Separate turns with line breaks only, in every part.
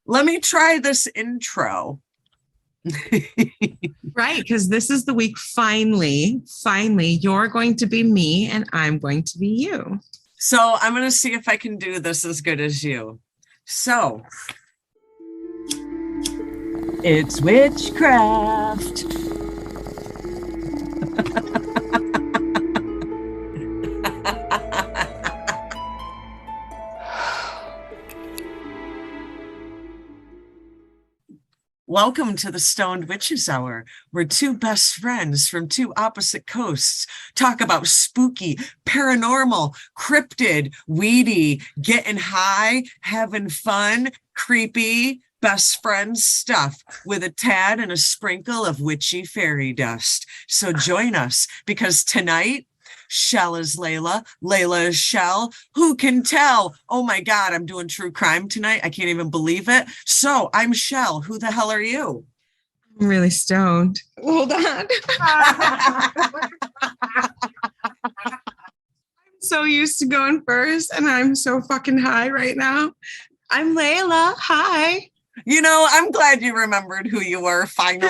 Let me try this intro.
Right, because this is the week, finally, you're going to be me and I'm going to be you.
So I'm going to see if I can do this as good as you. So, it's witchcraft. Welcome to the Stoned Witches Hour, where two best friends from two opposite coasts talk about spooky, paranormal, cryptid, weedy, getting high, having fun, creepy, best friends stuff with a tad and a sprinkle of witchy fairy dust. So join us, because tonight, Chelle is Laylla. Laylla is Chelle. Who can tell? Oh my God, I'm doing true crime tonight. I can't even believe it. So I'm Chelle. Who the hell are you?
I'm really stoned. Hold on. I'm so used to going first, and I'm so fucking high right now. I'm Laylla. Hi.
You know, I'm glad you remembered who you were finally.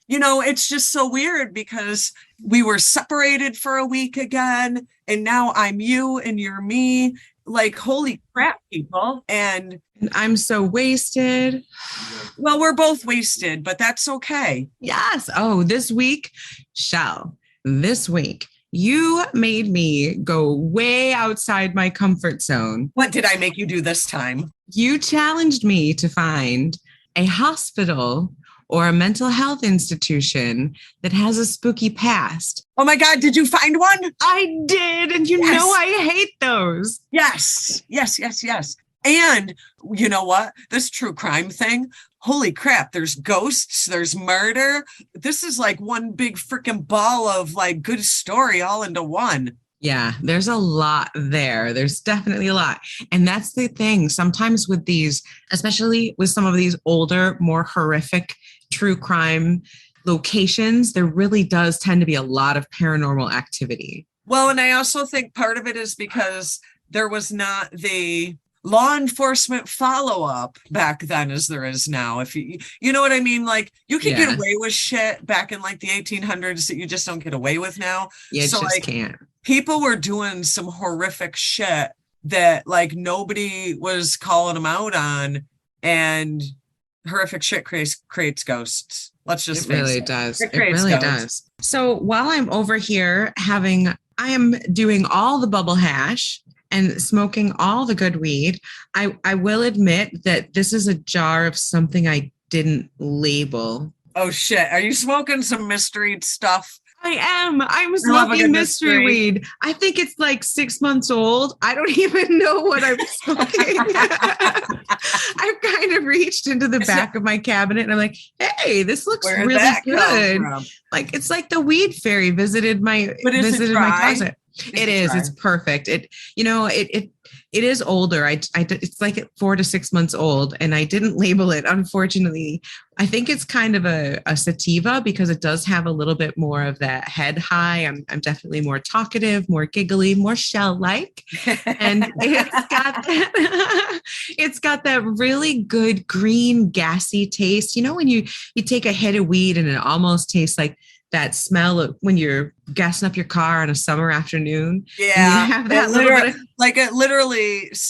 You know, it's just so weird because we were separated for a week again, and now I'm you and you're me. Like, holy crap, people. And
I'm so wasted.
Well, we're both wasted, but that's okay.
Yes. Oh, this week, Chelle, this week, you made me go way outside my comfort zone.
What did I make you do this time?
You challenged me to find a hospital or a mental health institution that has a spooky past.
Oh my God, did you find one?
I did, and you know I hate those.
Yes. And you know what? This true crime thing, holy crap, there's ghosts, there's murder. This is like one big freaking ball of like good story all into one.
Yeah, there's a lot there. There's definitely a lot. And that's the thing. Sometimes with these, especially with some of these older, more horrific true crime locations, there really does tend to be a lot of paranormal activity.
Well, and I also think part of it is because there was not the law enforcement follow-up back then as there is now. If you know what I mean? Like, you could get away with shit back in like the 1800s that you just don't get away with now.
You so just like, can't.
People were doing some horrific shit that like nobody was calling them out on, and horrific shit creates ghosts. Let's just face it.
Really does. It really does. So while I'm over here I am doing all the bubble hash and smoking all the good weed, I will admit that this is a jar of something I didn't label.
Oh shit. Are you smoking some mystery stuff?
I am. I'm smoking mystery weed. I think it's like 6 months old. I don't even know what I'm smoking. I've kind of reached into the back of my cabinet and I'm like, hey, this looks really good. Like, it's like the weed fairy visited my closet. It is. It's perfect. It is older. It's like 4 to 6 months old, and I didn't label it, unfortunately. I think it's kind of a sativa because it does have a little bit more of that head high. I'm definitely more talkative, more giggly, more Chelle-like, and it's got that really good green gassy taste. You know, when you take a hit of weed and it almost tastes like that smell of when you're gassing up your car on a summer afternoon.
Yeah. You have that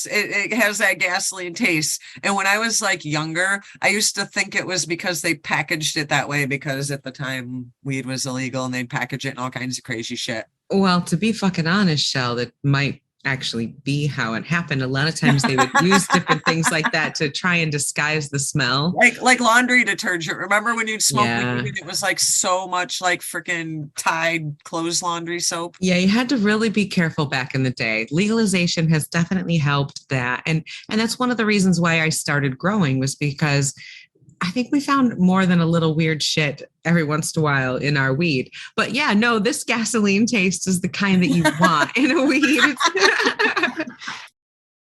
it has that gasoline taste. And when I was like younger, I used to think it was because they packaged it that way, because at the time weed was illegal and they'd package it in all kinds of crazy shit.
Well, to be fucking honest, Chelle, that might actually be how it happened. A lot of times they would use different things like that to try and disguise the smell.
Like laundry detergent. Remember when you'd smoke weed and it was like so much like freaking Tide clothes laundry soap?
Yeah, you had to really be careful back in the day. Legalization has definitely helped that. And that's one of the reasons why I started growing, was because I think we found more than a little weird shit every once in a while in our weed. But yeah, no, this gasoline taste is the kind that you want in a weed.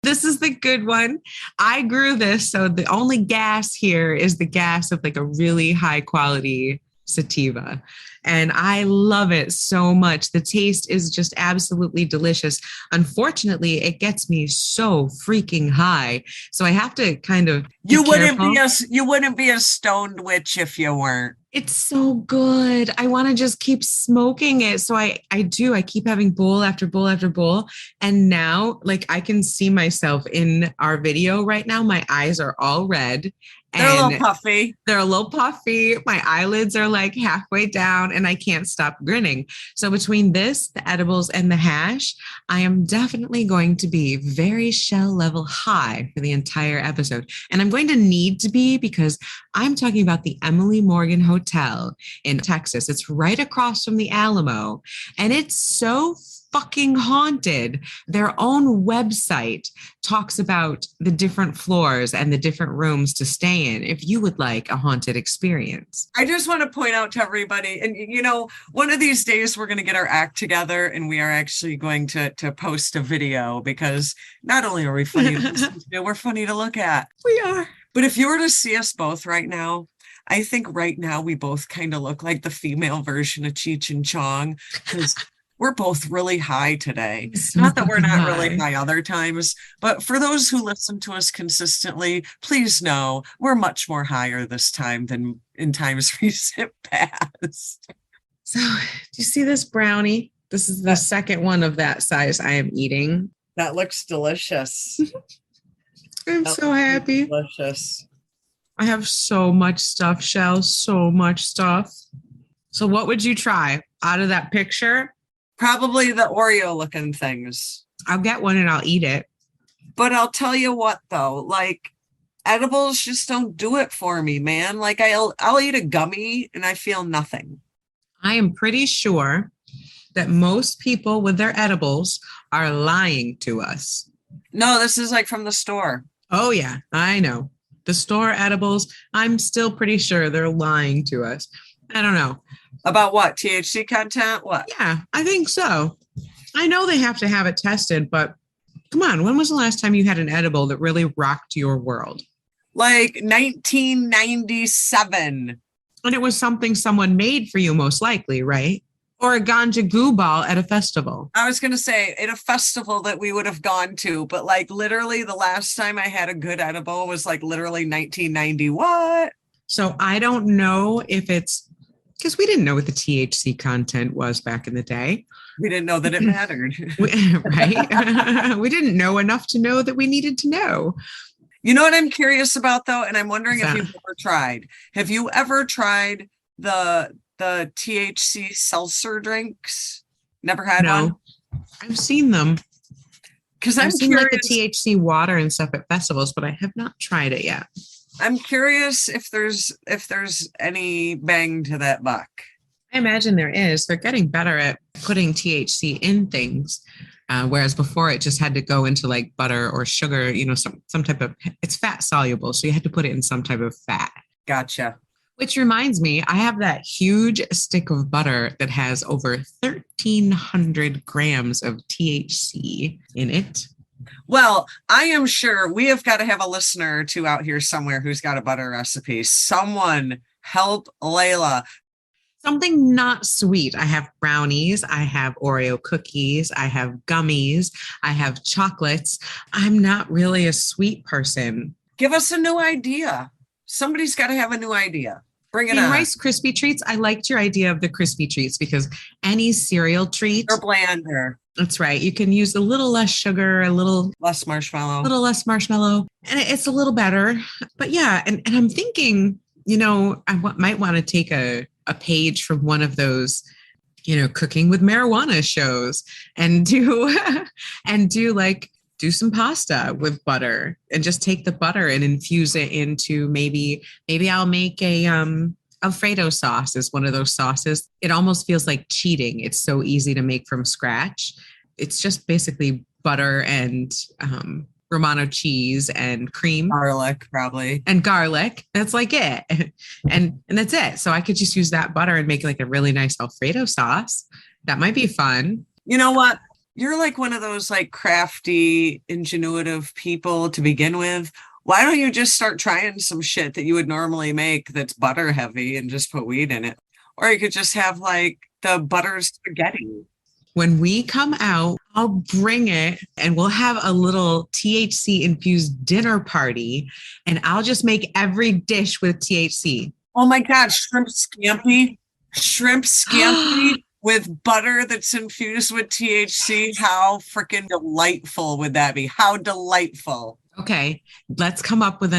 This is the good one. I grew this, so the only gas here is the gas of like a really high quality sativa. And I love it so much. The taste is just absolutely delicious. Unfortunately, it gets me so freaking high. So I have to kind of
you wouldn't be a stoned witch if you weren't.
It's so good. I want to just keep smoking it. So I do. I keep having bowl after bowl after bowl. And now, like, I can see myself in our video right now. My eyes are all red.
They're a little puffy.
They're a little puffy. My eyelids are like halfway down and I can't stop grinning. So between this, the edibles, and the hash, I am definitely going to be very Chelle level high for the entire episode. And I'm going to need to be because I'm talking about the Emily Morgan Hotel in Texas. It's right across from the Alamo. And it's so fucking haunted. Their own website talks about the different floors and the different rooms to stay in if you would like a haunted experience.
I just want to point out to everybody, and you know, one of these days we're going to get our act together and we are actually going to post a video, because not only are we funny to listen to, we're funny to look at.
We are.
But if you were to see us both right now, I think right now we both kind of look like the female version of Cheech and Chong, because we're both really high today.
So
not that we're not
high.
really high other times, but for those who listen to us consistently, please know we're much more higher this time than in times recent past.
So, do you see this brownie? This is the second one of that size I am eating.
That looks delicious.
I'm so happy.
Delicious.
I have so much stuff, Chelle, so much stuff. So what would you try out of that picture?
Probably the Oreo looking things.
I'll get one and I'll eat it.
But I'll tell you what though, like edibles just don't do it for me, man. Like I'll eat a gummy and I feel nothing.
I am pretty sure that most people with their edibles are lying to us.
No, this is like from the store.
Oh yeah, I know. The store edibles, I'm still pretty sure they're lying to us. I don't know.
About what? THC content? What?
Yeah, I think so. I know they have to have it tested, but come on, when was the last time you had an edible that really rocked your world?
Like 1997.
And it was something someone made for you, most likely, right? Or a ganja goo ball at a festival.
I was going to say at a festival that we would have gone to, but like literally the last time I had a good edible was like literally 1990. What?
So I don't know if it's because we didn't know what the THC content was back in the day.
We didn't know that it mattered.
Right? We didn't know enough to know that we needed to know.
You know what I'm curious about though? And I'm wondering if you've ever tried. Have you ever tried the THC seltzer drinks? Never had one?
I've seen them.
Because
I've seen like the THC water and stuff at festivals, but I have not tried it yet.
I'm curious if there's any bang to that buck.
I imagine there is. They're getting better at putting THC in things, whereas before it just had to go into like butter or sugar, you know, some type of, it's fat soluble. So you had to put it in some type of fat.
Gotcha.
Which reminds me, I have that huge stick of butter that has over 1,300 grams of THC in it.
Well, I am sure we have got to have a listener or two out here somewhere who's got a butter recipe. Someone help Laylla.
Something not sweet. I have brownies. I have Oreo cookies. I have gummies. I have chocolates. I'm not really a sweet person.
Give us a new idea. Somebody's got to have a new idea. Bring it on.
Rice Krispie treats. I liked your idea of the Krispie treats because any cereal treat.
Or blander.
That's right. You can use a little less sugar, a little
less marshmallow,
and it's a little better. But yeah, and I'm thinking, you know, I might want to take a page from one of those, you know, cooking with marijuana shows and do some pasta with butter and just take the butter and infuse it into maybe I'll make a Alfredo sauce is one of those sauces. It almost feels like cheating. It's so easy to make from scratch. It's just basically butter and Romano cheese and cream.
Garlic, probably.
And garlic. That's like it. And that's it. So I could just use that butter and make like a really nice Alfredo sauce. That might be fun.
You know what? You're like one of those like crafty, ingenuitive people to begin with. Why don't you just start trying some shit that you would normally make that's butter heavy and just put weed in it? Or you could just have like the butter spaghetti.
When we come out, I'll bring it and we'll have a little THC infused dinner party, and I'll just make every dish with THC.
Oh my God, shrimp scampi with butter that's infused with THC. How freaking delightful would that be? How delightful.
Okay, let's come up with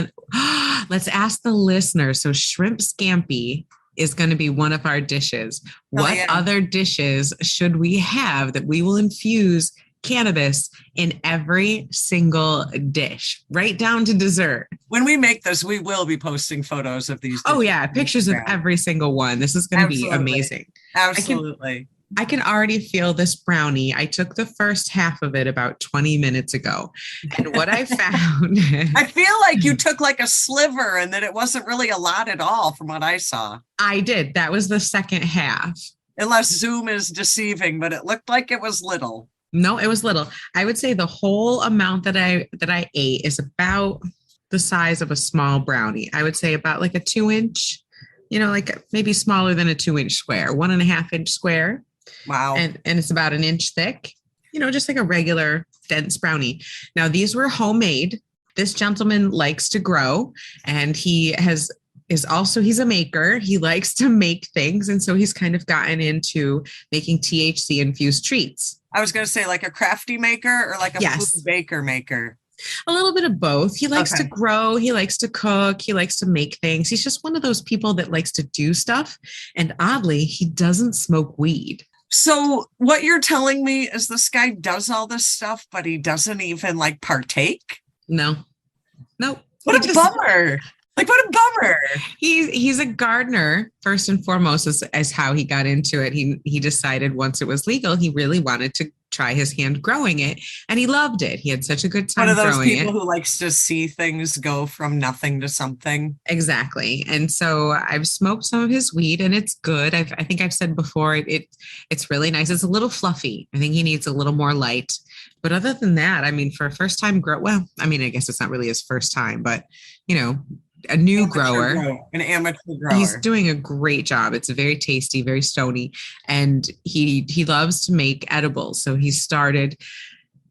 let's ask the listeners. So shrimp scampi is going to be one of our dishes. What other dishes should we have that we will infuse cannabis in every single dish, right down to dessert?
When we make this, we will be posting photos of these.
Oh yeah, pictures of every single one. This is going to be amazing.
Absolutely.
I can already feel this brownie. I took the first half of it about 20 minutes ago. And what I found...
I feel like you took like a sliver and that it wasn't really a lot at all from what I saw.
I did. That was the second half.
Unless Zoom is deceiving, but it looked like it was little.
No, it was little. I would say the whole amount that I ate is about the size of a small brownie. I would say about like a 2-inch, like maybe smaller than a 2-inch square, 1.5-inch square.
Wow.
And it's about an inch thick, just like a regular dense brownie. Now, these were homemade. This gentleman likes to grow, and he's a maker. He likes to make things. And so he's kind of gotten into making THC infused treats.
I was going to say like a crafty maker or like a food baker maker.
A little bit of both. He likes to grow. He likes to cook. He likes to make things. He's just one of those people that likes to do stuff. And oddly, he doesn't smoke weed.
So what you're telling me is this guy does all this stuff, but he doesn't even like partake?
No. Nope.
What a bummer. Like, what a bummer.
He's a gardener, first and foremost, as how he got into it. He decided once it was legal, he really wanted to try his hand growing it, and he loved it. He had such a good time growing it. One of those people
who likes to see things go from nothing to something.
Exactly. And so I've smoked some of his weed, and it's good. I think I've said before, it's really nice. It's a little fluffy. I think he needs a little more light. But other than that, I mean, for a first time I guess it's not really his first time, but a new
an amateur grower.
He's doing a great job. It's very tasty, very stony, and he loves to make edibles. So he started,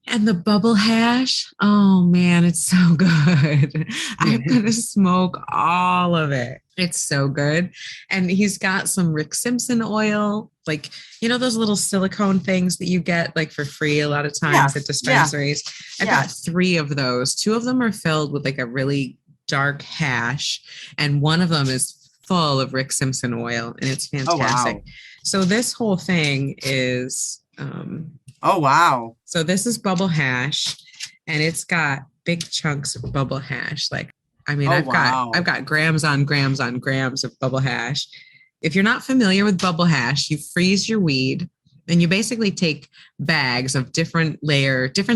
and the bubble hash. Oh man, it's so good. I'm gonna smoke all of it. It's so good. And he's got some Rick Simpson oil, like those little silicone things that you get like for free a lot of times at dispensaries. I got 3 of those. 2 of them are filled with like a really dark hash, and one of them is full of Rick Simpson oil, and it's fantastic.
Oh, wow.
So this whole thing is
oh wow.
So this is bubble hash, and it's got big chunks of bubble hash. Like, I mean, I've got grams on grams on grams of bubble hash. If you're not familiar with bubble hash, you freeze your weed. And you basically take bags of different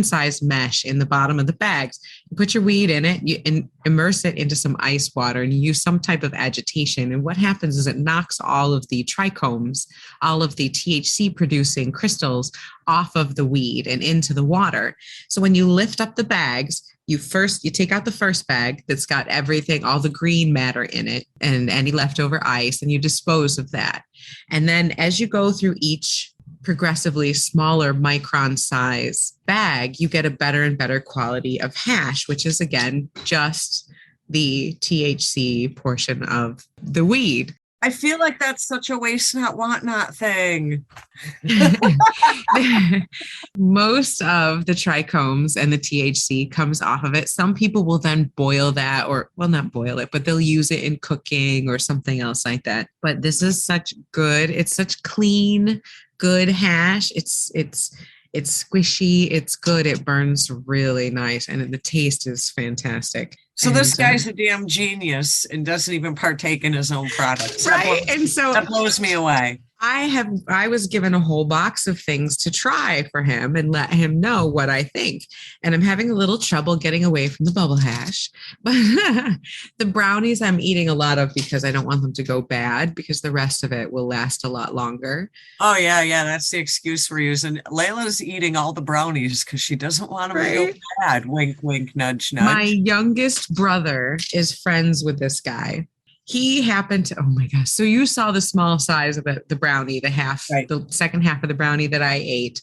size mesh in the bottom of the bags. You put your weed in it, you immerse it into some ice water, and you use some type of agitation. And what happens is it knocks all of the trichomes, all of the THC producing crystals off of the weed and into the water. So when you lift up the bags, you take out the first bag that's got everything, all the green matter in it and any leftover ice, and you dispose of that. And then as you go through each progressively smaller micron size bag, you get a better and better quality of hash, which is again just the THC portion of the weed.
I feel like that's such a waste not want not thing.
Most of the trichomes and the THC comes off of it. Some people will then boil that, or well, not boil it, but they'll use it in cooking or something else like that. But this is it's such clean, good hash. It's squishy. It's good. It burns really nice. And the taste is fantastic.
So this guy's a damn genius and doesn't even partake in his own products.
Right.
That blows me away.
I was given a whole box of things to try for him and let him know what I think. And I'm having a little trouble getting away from the bubble hash. But the brownies I'm eating a lot of because I don't want them to go bad, because the rest of it will last a lot longer.
Oh, yeah. That's the excuse we're using. Layla's eating all the brownies because she doesn't want them to go bad. Wink, wink, nudge, nudge.
My youngest brother is friends with this guy. he happened to, oh my gosh. So you saw the small size of the brownie,
Right.
the second half of the brownie that I ate.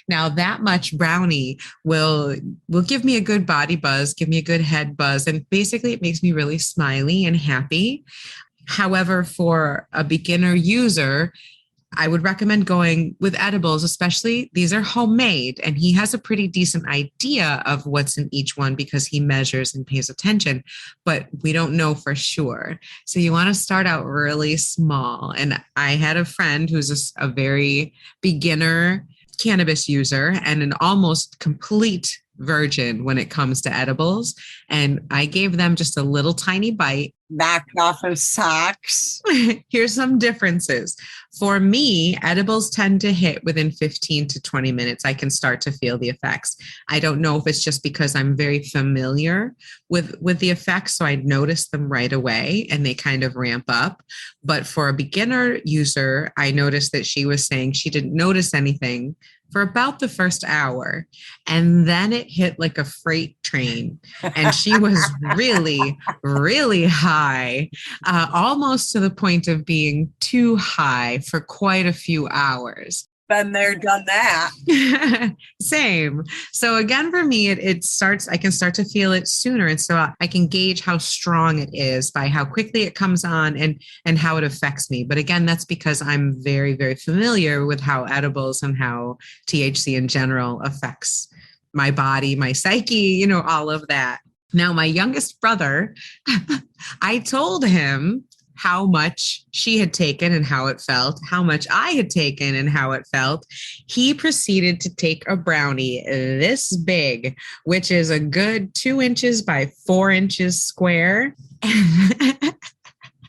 Now that much brownie will give me a good body buzz, give me a good head buzz. And basically it makes me really smiley and happy. However, for a beginner user, I would recommend going with edibles, especially these are homemade, and he has a pretty decent idea of what's in each one because he measures and pays attention, but we don't know for sure. So you want to start out really small. And I had a friend who's a very beginner cannabis user and an almost complete virgin when it comes to edibles. And I gave them just a little tiny bite.
Knocked off his socks.
Here's some differences. For me, edibles tend to hit within 15 to 20 minutes. I can start to feel the effects. I don't know if it's just because I'm very familiar with the effects, so I notice them right away and they kind of ramp up. But for a beginner user, I noticed that she was saying she didn't notice anything for about the first hour. And then it hit like a freight train. And she was really, really high, almost to the point of being too high for quite a few hours.
Been there, done that.
Same. So again, for me, I can start to feel it sooner. And so I can gauge how strong it is by how quickly it comes on and how it affects me. But again, that's because I'm very, very familiar with how edibles and how THC in general affects my body, my psyche, all of that. Now, my youngest brother, I told him how much she had taken and how it felt, how much I had taken and how it felt. He proceeded to take a brownie this big, which is a good 2 inches by 4 inches square.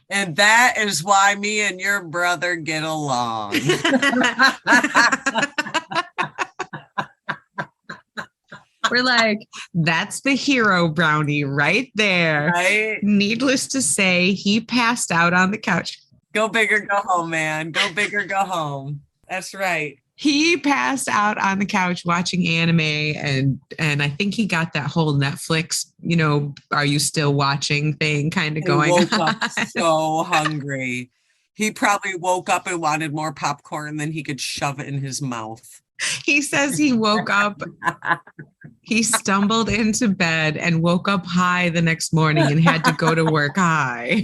And that is why me and your brother get along.
We're like, that's the hero brownie right there.
Right?
Needless to say, he passed out on the couch.
Go big or go home, man. Go big or go home. That's right.
He passed out on the couch watching anime, and I think he got that whole Netflix, are you still watching thing kind of going on.
He woke up so hungry. He probably woke up and wanted more popcorn than he could shove it in his mouth.
He says he woke up, he stumbled into bed and woke up high the next morning and had to go to work high.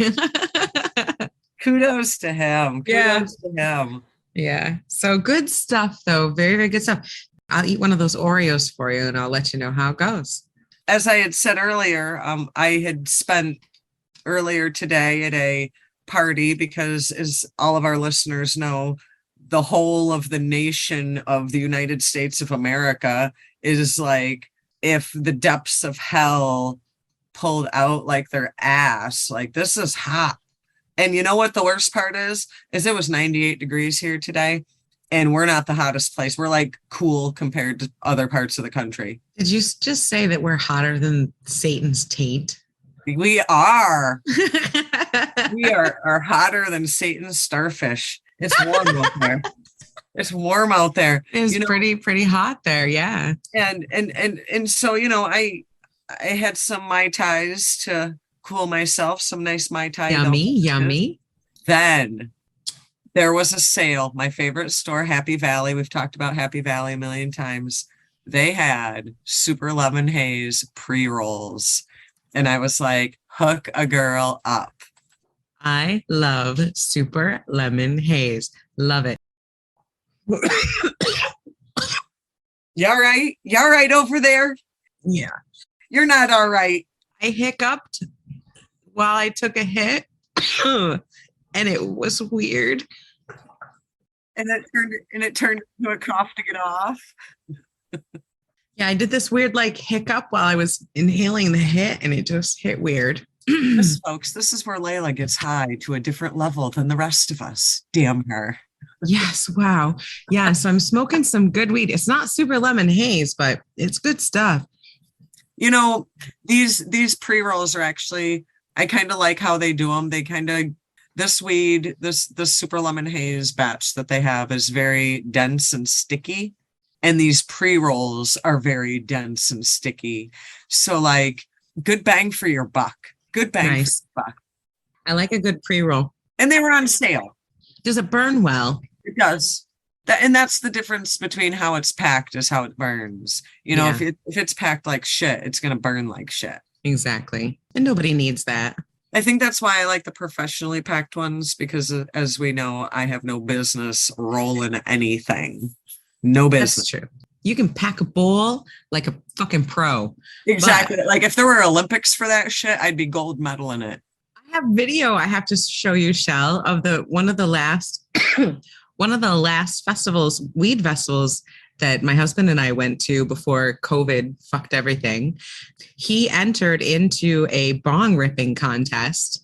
Kudos to him. Kudos to him.
Yeah. So good stuff, though. Very, very good stuff. I'll eat one of those Oreos for you and I'll let you know how it goes.
As I had said earlier, I had spent earlier today at a party because, as all of our listeners know, the whole of the nation of the United States of America is like if the depths of hell pulled out like their ass. Like, this is hot. And you know what the worst part is it was 98 degrees here today, and we're not the hottest place. We're like cool compared to other parts of the country.
Did you just say that we're hotter than Satan's taint?
We are. We are hotter than Satan's starfish. It's warm out there. It's warm out there.
It's pretty hot there. Yeah.
And so, I had some Mai Tais to cool myself, some nice Mai Tai.
Yummy.
Then there was a sale. My favorite store, Happy Valley. We've talked about Happy Valley a million times. They had Super Lemon Haze pre-rolls. And I was like, hook a girl up.
I love Super Lemon Haze. Love it.
You all right? You all right over there?
Yeah.
You're not all right.
I hiccuped while I took a hit and it was weird.
And it turned into a cough to get off.
Yeah, I did this weird hiccup while I was inhaling the hit and it just hit weird.
Folks, this is where Laylla gets high to a different level than the rest of us. Damn her.
Yes. Wow. Yeah. So I'm smoking some good weed. It's not Super Lemon Haze, but it's good stuff.
These pre-rolls are actually, I kind of like how they do them. They kind of, this weed, this Super Lemon Haze batch that they have is very dense and sticky. And these pre-rolls are very dense and sticky. So good bang for your buck. Good bang for your buck.
I like a good pre-roll.
And they were on sale.
Does it burn well?
It does. And that's the difference between how it's packed is how it burns. You know,
Yeah.
if it's packed like shit, it's going to burn like shit.
Exactly. And nobody needs that.
I think that's why I like the professionally packed ones, because as we know, I have no business rolling anything. No business.
That's true. You can pack a bowl like a fucking pro.
Exactly. Like if there were Olympics for that shit, I'd be gold medal in it.
I have video I have to show you, Chelle, of one of the last festivals, weed festivals that my husband and I went to before COVID fucked everything. He entered into a bong ripping contest.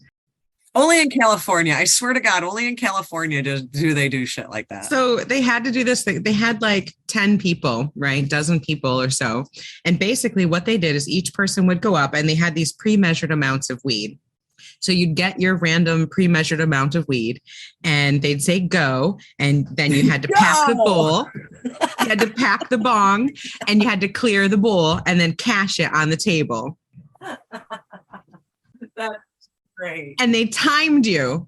Only in California. I swear to God, only in California do they do shit like that.
So they had to do this thing. They had like 10 people, right? Dozen people or so. And basically what they did is each person would go up and they had these pre-measured amounts of weed. So you'd get your random pre-measured amount of weed and they'd say go. And then you had to pack the bowl. You had to pack the bong and you had to clear the bowl and then cash it on the table.
That's great.
And they timed you,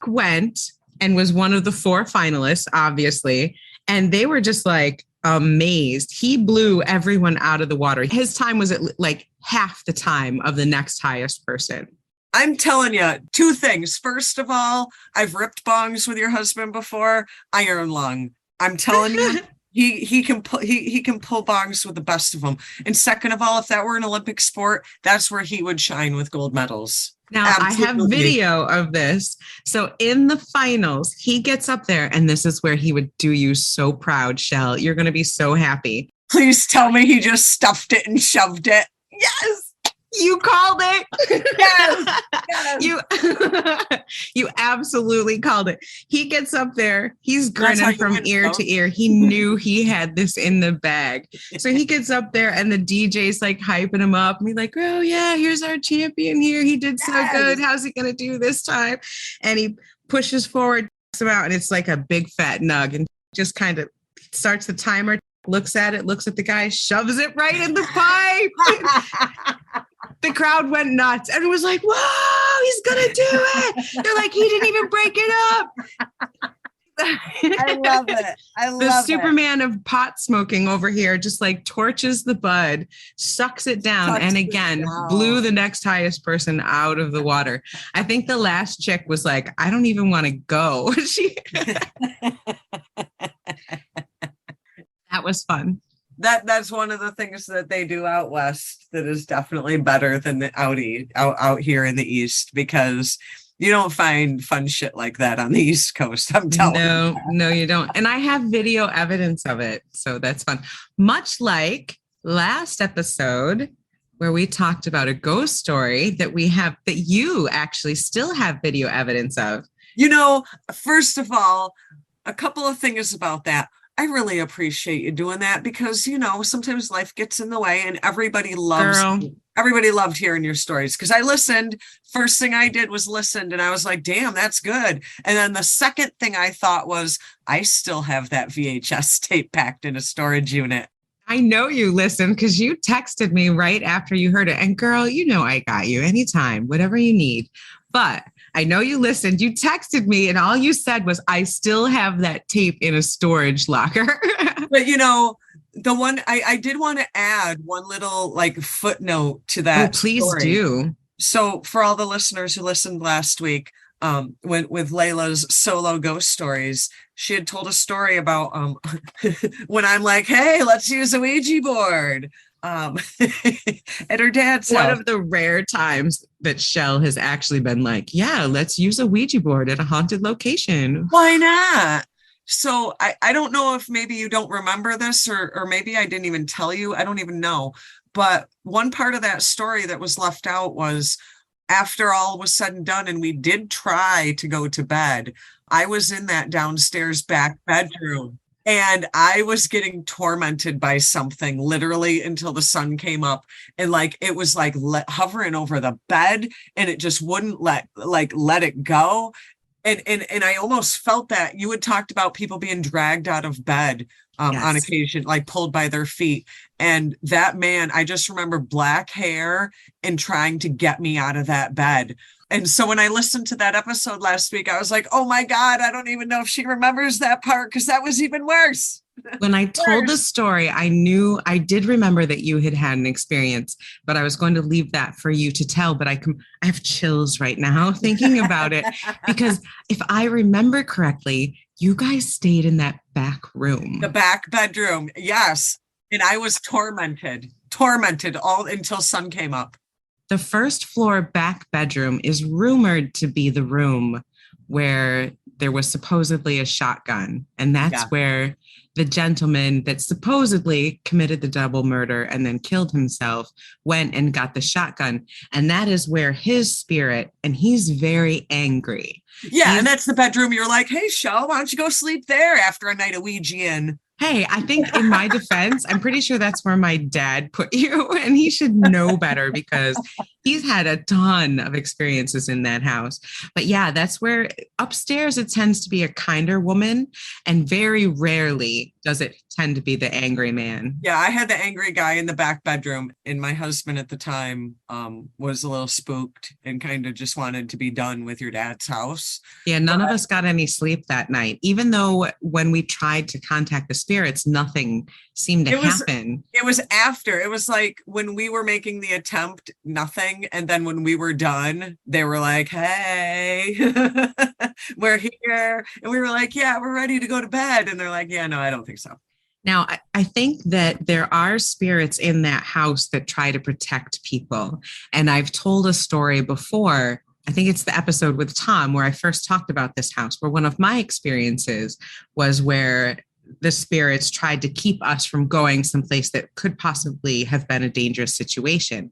went and was one of the 4 finalists, obviously. And they were just like amazed. He blew everyone out of the water. His time was at like half the time of the next highest person.
I'm telling you 2 things. First of all, I've ripped bongs with your husband before. Iron lung. I'm telling you, he can pull bongs with the best of them. And second of all, if that were an Olympic sport, that's where he would shine with gold medals.
Now absolutely. I have video of this. So in the finals, he gets up there and this is where he would do you so proud, Chelle. You're going to be so happy.
Please tell me he just stuffed it and shoved it. Yes.
You called it.
Yes. Yes.
You absolutely called it. He gets up there. He's grinning from ear to ear. He knew he had this in the bag. So he gets up there and the DJ's like hyping him up. And he's like, oh yeah, here's our champion here. He did so good. How's he going to do this time? And he pushes forward, takes him out, and it's like a big fat nug and just kind of starts the timer, looks at it, looks at the guy, shoves it right in the pipe. The crowd went nuts and it was like, whoa, he's going to do it. They're like, he didn't even break it up.
I love it. I love
the Superman of pot smoking over here just like torches the bud, sucks it down, and again blew the next highest person out of the water. I think the last chick was like, I don't even want to go. That was fun.
That's one of the things that they do out west that is definitely better than the out here in the East, because you don't find fun shit like that on the East Coast. I'm telling you.
No, you don't. And I have video evidence of it. So that's fun. Much like last episode where we talked about a ghost story that you actually still have video evidence of.
You know, first of all, a couple of things about that. I really appreciate you doing that because, you know, sometimes life gets in the way and everybody loved hearing your stories because I listened. First thing I did was listened and I was like, damn, that's good. And then the second thing I thought was, I still have that VHS tape packed in a storage unit.
I know you listened because you texted me right after you heard it. And girl, you know, I got you anytime, whatever you need. But I know you listened. You texted me and all you said was, I still have that tape in a storage locker.
But, you know, the one I did want to add one little like footnote to that.
Oh, please story. Do.
So for all the listeners who listened last week, with Layla's solo ghost stories, she had told a story about when I'm like, hey, let's use a Ouija board. At her dad's house.
One of the rare times that Chelle has actually been like, yeah, let's use a Ouija board at a haunted location.
Why not? So I don't know if maybe you don't remember this or maybe I didn't even tell you. I don't even know. But one part of that story that was left out was after all was said and done and we did try to go to bed, I was in that downstairs back bedroom. And I was getting tormented by something literally until the sun came up and like, it was like hovering over the bed and it just wouldn't let it go. And I almost felt that you had talked about people being dragged out of bed
yes.
on occasion, like pulled by their feet. And that man, I just remember black hair and trying to get me out of that bed. And so when I listened to that episode last week, I was like, oh my God, I don't even know if she remembers that part because that was even worse.
When I told the story, I did remember that you had an experience, but I was going to leave that for you to tell. But I have chills right now thinking about it, because if I remember correctly, you guys stayed in that back room.
The back bedroom. Yes. And I was tormented all until sun came up.
The first floor back bedroom is rumored to be the room where there was supposedly a shotgun. And that's where the gentleman that supposedly committed the double murder and then killed himself went and got the shotgun. And that is where his spirit, and he's very angry.
Yeah, and that's the bedroom you're like, hey, Chelle, why don't you go sleep there after a night of Ouija?
Hey, I think in my defense, I'm pretty sure that's where my dad put you, and he should know better because he's had a ton of experiences in that house. But yeah, that's where upstairs it tends to be a kinder woman, and very rarely does it tend to be the angry man.
Yeah, I had the angry guy in the back bedroom, and my husband at the time was a little spooked and kind of just wanted to be done with your dad's house.
Yeah, none of us got any sleep that night, even though when we tried to contact the spirits, nothing seemed to happen.
It was after. It was like when we were making the attempt, nothing. And then when we were done, they were like, hey, we're here. And we were like, yeah, we're ready to go to bed. And they're like, yeah, no, I don't think so.
Now, I think that there are spirits in that house that try to protect people. And I've told a story before. I think it's the episode with Tom where I first talked about this house, where one of my experiences was where the spirits tried to keep us from going someplace that could possibly have been a dangerous situation.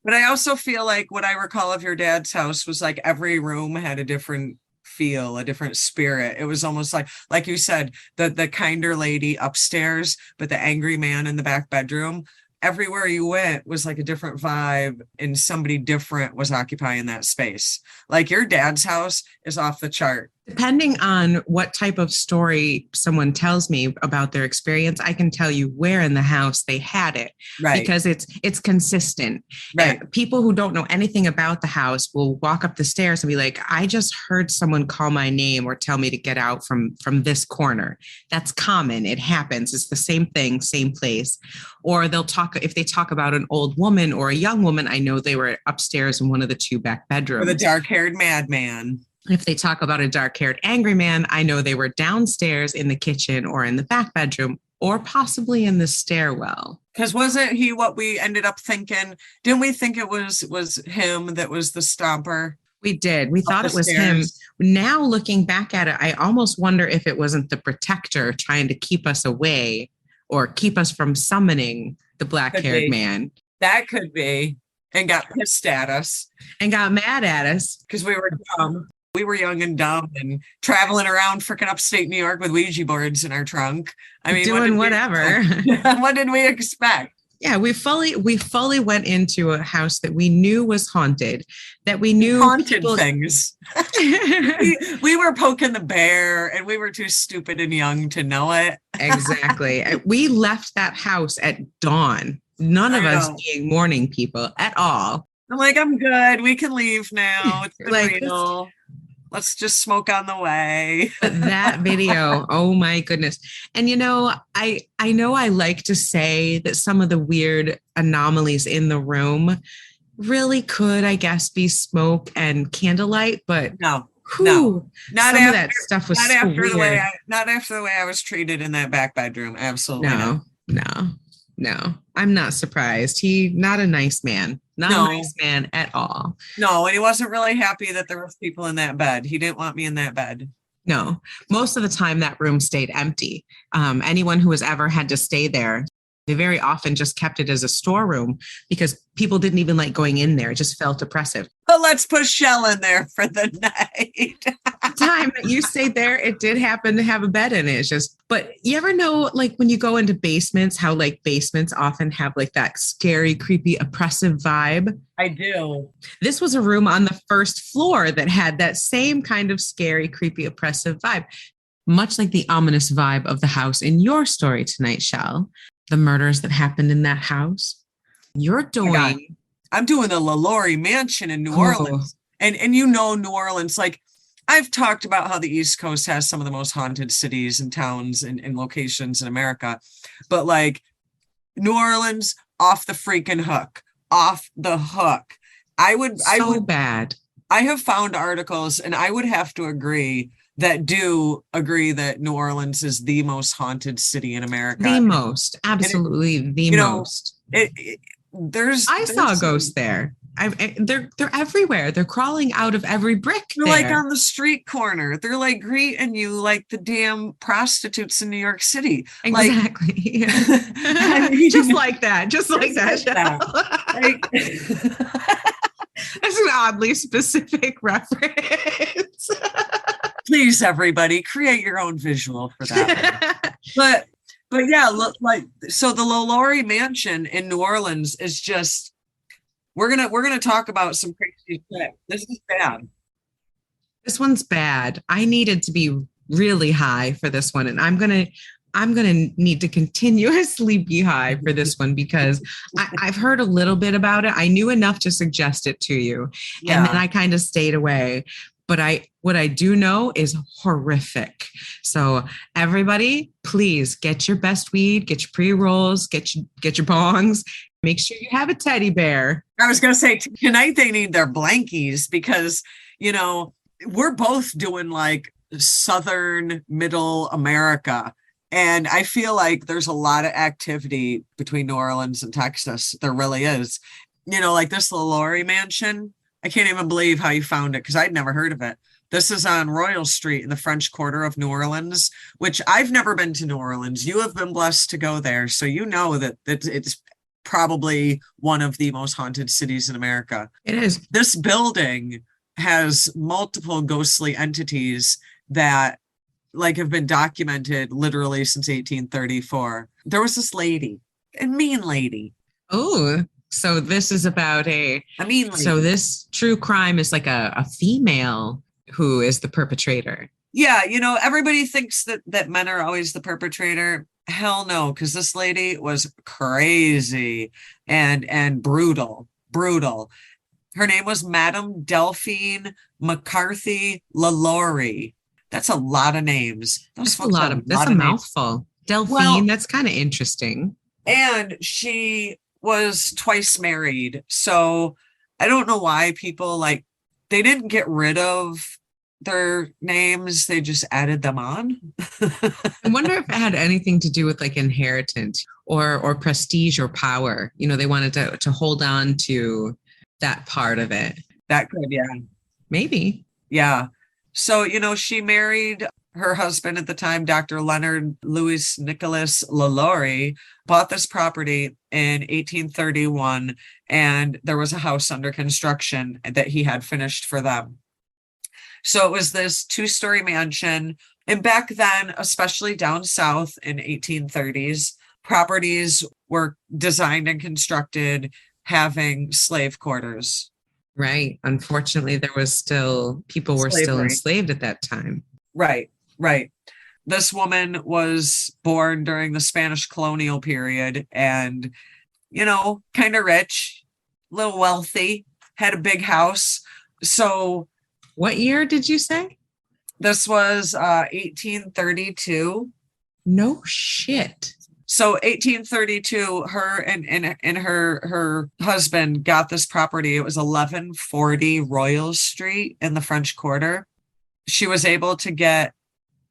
But I also feel like what I recall of your dad's house was like every room had a different feel, a different spirit. It was almost like you said, the kinder lady upstairs, but the angry man in the back bedroom. Everywhere you went was like a different vibe, and somebody different was occupying that space. Like your dad's house is off the chart.
Depending on what type of story someone tells me about their experience, I can tell you where in the house they had it,
right? Because
it's consistent.
Right.
People who don't know anything about the house will walk up the stairs and be like, I just heard someone call my name or tell me to get out from this corner. That's common. It happens. It's the same thing, same place. Or if they talk about an old woman or a young woman, I know they were upstairs in one of the two back bedrooms.
Or the dark-haired madman.
If they talk about a dark-haired angry man, I know they were downstairs in the kitchen or in the back bedroom or possibly in the stairwell.
Because wasn't he what we ended up thinking? Didn't we think it was him that was the stomper?
We did. We thought it was him. Now looking back at it, I almost wonder if it wasn't the protector trying to keep us away or keep us from summoning the black-haired man.
That could be. And got pissed at us.
And got mad at us.
Because we were dumb. We were young and dumb and traveling around freaking upstate New York with Ouija boards in our trunk. I mean,
doing whatever.
What did we expect?
Yeah, we fully went into a house that we knew was haunted, that we knew
haunted things. we were poking the bear, and we were too stupid and young to know it.
Exactly. We left that house at dawn. None of us being morning people at all.
I'm like, I'm good. We can leave now. It's like real. Let's just smoke on the way.
That video, oh my goodness. And I know I like to say that some of the weird anomalies in the room really could, I guess, be smoke and candlelight, but
no.
Some of that stuff was
not
so
after
weird.
Not after the way I was treated in that back bedroom. Absolutely
No. I'm not surprised. Not a nice man. A nice man at all.
No, and he wasn't really happy that there was people in that bed. He didn't want me in that bed.
No. Most of the time that room stayed empty. Anyone who has ever had to stay there, they very often just kept it as a storeroom because people didn't even like going in there. It just felt oppressive.
But let's put Chelle in there for the night.
The time that you stayed there, it did happen to have a bed in it. It's just, but you ever know, like when you go into basements, how like basements often have like that scary, creepy, oppressive vibe?
I do.
This was a room on the first floor that had that same kind of scary, creepy, oppressive vibe. Much like the ominous vibe of the house in your story tonight, Chelle. The murders that happened in that house. I'm doing
the LaLaurie mansion in New Orleans. And you know, New Orleans, like I've talked about how the East Coast has some of the most haunted cities and towns and locations in America, but like New Orleans, off the freaking hook, off the hook. I would
bad.
I have found articles, and I would have to agree that New Orleans is the most haunted city in America.
The most, absolutely the most. I saw a ghost there. They're everywhere. They're crawling out of every brick.
They're like on the street corner. They're like greeting you like the damn prostitutes in New York City.
Exactly. Just like that. Just like that. That's an oddly specific reference.
Please, everybody, create your own visual for that. But yeah, like so the LaLaurie mansion in New Orleans is just. We're gonna talk about some crazy shit. This is bad.
This one's bad. I needed to be really high for this one, and I'm gonna need to continuously be high for this one because I've heard a little bit about it. I knew enough to suggest it to you, and then I kind of stayed away. But what I do know is horrific. So everybody, please get your best weed, get your pre-rolls, get your bongs. Make sure you have a teddy bear.
I was going to say tonight they need their blankies because, you know, we're both doing like Southern Middle America. And I feel like there's a lot of activity between New Orleans and Texas. There really is. You know, like this LaLaurie mansion. I can't even believe how you found it because I'd never heard of it. This is on Royal Street in the French Quarter of New Orleans, which I've never been to New Orleans. You have been blessed to go there. So you know that it's probably one of the most haunted cities in America.
It is.
This building has multiple ghostly entities that like have been documented literally since 1834. There was this lady, a mean lady.
Oh, so this is about a mean lady. So this true crime is like a female who is the perpetrator.
Yeah, you know, everybody thinks that men are always the perpetrator. Hell no, because this lady was crazy and brutal. Her name was Madame Delphine McCarthy LaLaurie. That's a lot of names.
That's a mouthful. Delphine, that's kind of interesting.
And she was twice married. So I don't know why people they didn't get rid of their names, they just added them on.
I wonder if it had anything to do with like inheritance or prestige or power. You know, they wanted to hold on to that part of it.
That could, yeah.
Maybe.
Yeah. So, you know, she married her husband at the time, Dr. Leonard Louis Nicolas LaLaurie, bought this property in 1831, and there was a house under construction that he had finished for them. So it was this 2-story mansion. And back then, especially down south in 1830s, properties were designed and constructed having slave quarters.
Right. Unfortunately, people were still enslaved at that time.
Right. This woman was born during the Spanish colonial period and, you know, kind of rich, a little wealthy, had a big house. So
what year did you say?
This was 1832.
No shit.
So 1832, her and her husband got this property. It was 1140 Royal Street in the French Quarter. She was able to get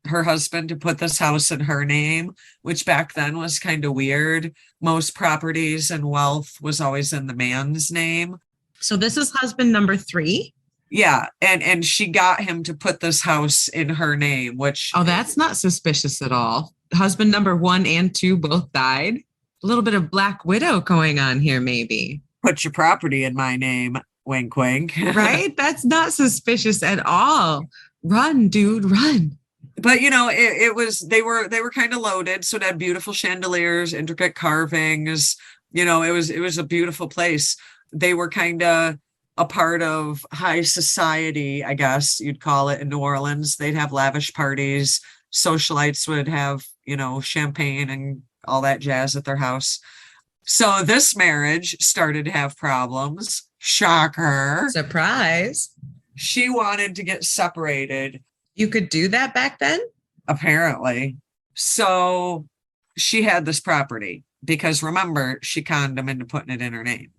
her husband to put this house in her name, which back then was kind of weird. Most properties and wealth was always in the man's name.
So this is husband number 3?
Yeah, and she got him to put this house in her name, which...
Oh, that's not suspicious at all. Husband number 1 and 2 both died. A little bit of Black Widow going on here, maybe.
Put your property in my name, wink, wink.
Right? That's not suspicious at all. Run, dude, run.
But, you know, they were kind of loaded. So it had beautiful chandeliers, intricate carvings. You know, it was a beautiful place. They were kind of a part of high society, I guess you'd call it, in New Orleans. They'd have lavish parties. Socialites would have, you know, champagne and all that jazz at their house. So this marriage started to have problems. Shocker.
Surprise.
She wanted to get separated.
You could do that back then?
Apparently. So she had this property because remember, she conned him into putting it in her name.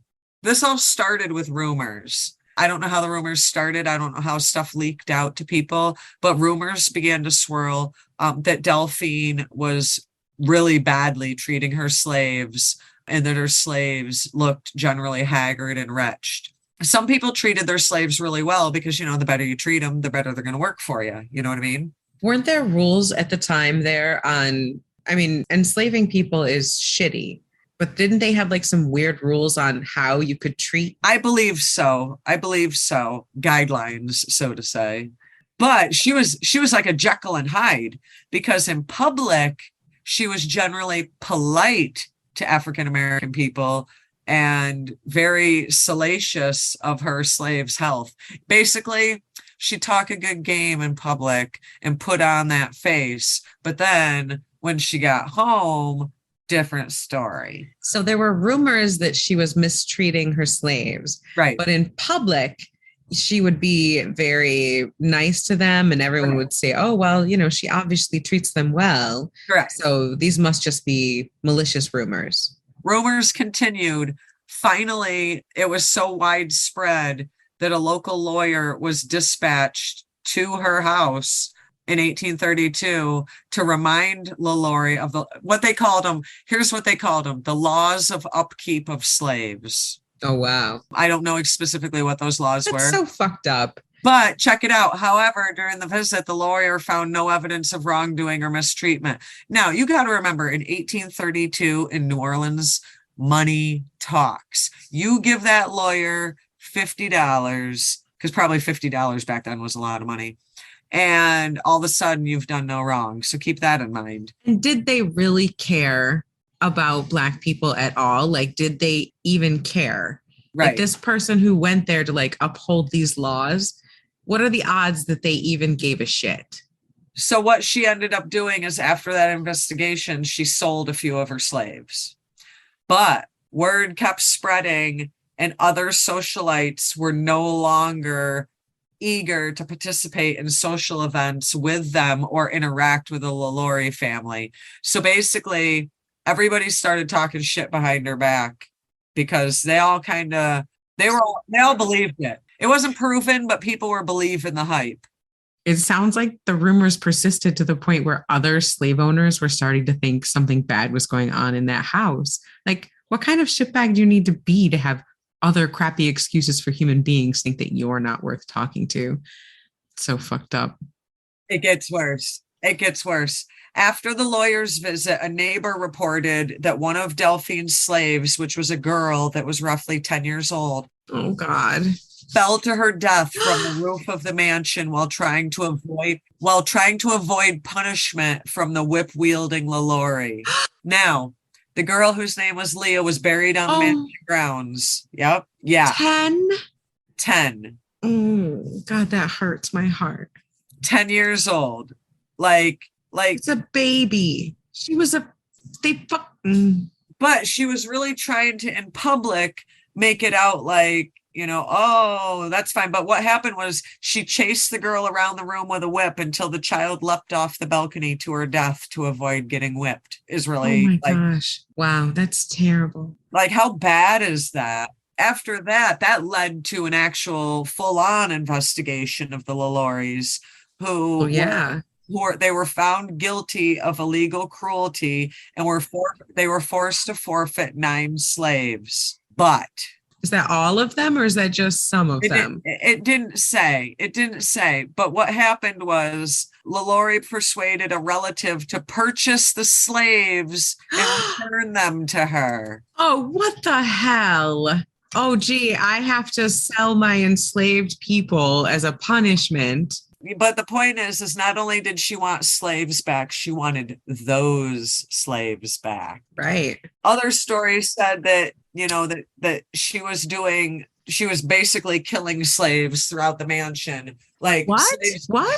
This all started with rumors. I don't know how the rumors started. I don't know how stuff leaked out to people, but rumors began to swirl that Delphine was really badly treating her slaves and that her slaves looked generally haggard and wretched. Some people treated their slaves really well because, you know, the better you treat them, the better they're going to work for you. You know what I mean?
Weren't there rules at the time there on, I mean, enslaving people is shitty, but didn't they have like some weird rules on how you could treat?
I believe so. Guidelines, so to say. But she was like a Jekyll and Hyde because in public, she was generally polite to African American people and very salacious of her slaves' health. Basically, she'd talk a good game in public and put on that face. But then when she got home, different story.
So there were rumors that she was mistreating her slaves.
Right.
But in public, she would be very nice to them and everyone would say, oh, well, you know, she obviously treats them well.
Correct.
So these must just be malicious rumors.
Rumors continued. Finally, it was so widespread that a local lawyer was dispatched to her house in 1832 to remind LaLaurie of what they called them. Here's what they called them: the laws of upkeep of slaves.
Oh, wow.
I don't know specifically what those laws were.
That's so fucked up.
But check it out. However, during the visit, the lawyer found no evidence of wrongdoing or mistreatment. Now, you got to remember, in 1832 in New Orleans, money talks. You give that lawyer $50, because probably $50 back then was a lot of money, and all of a sudden you've done no wrong. So keep that in mind.
And did they really care about Black people at all? Like, did they even care?
Right.
Like, this person who went there to like uphold these laws, what are the odds that they even gave a shit?
So what she ended up doing is, after that investigation, she sold a few of her slaves. But word kept spreading, and other socialites were no longer eager to participate in social events with them or interact with the LaLaurie family. So basically, everybody started talking shit behind her back because they all believed it. It wasn't proven, but people were believing the hype.
It sounds like the rumors persisted to the point where other slave owners were starting to think something bad was going on in that house. Like, what kind of shitbag do you need to be to have other crappy excuses for human beings think that you're not worth talking to? It's so fucked up.
It gets worse. After the lawyer's visit, a neighbor reported that one of Delphine's slaves, which was a girl that was roughly 10 years old,
oh God,
fell to her death from the roof of the mansion while trying to avoid punishment from the whip-wielding LaLaurie. Now, the girl whose name was Laylla was buried on the mansion grounds. Yep. Yeah. 10.
Oh God, that hurts my heart.
10 years old. Like
it's a baby.
But she was really trying to, in public, make it out like, you know, oh, that's fine. But what happened was she chased the girl around the room with a whip until the child leapt off the balcony to her death to avoid getting whipped. Is really,
oh my gosh. Wow, that's terrible.
Like, how bad is that? After that led to an actual full-on investigation of the LaLauries, who they were found guilty of illegal cruelty and they were forced to forfeit 9 slaves. But
is that all of them, or is that just some of them?
It didn't say. But what happened was LaLaurie persuaded a relative to purchase the slaves and return them to her.
Oh, what the hell? Oh, gee, I have to sell my enslaved people as a punishment.
But the point is not only did she want slaves back, she wanted those slaves back.
Right.
Other stories said that, you know, that she was basically killing slaves throughout the mansion. Like,
what?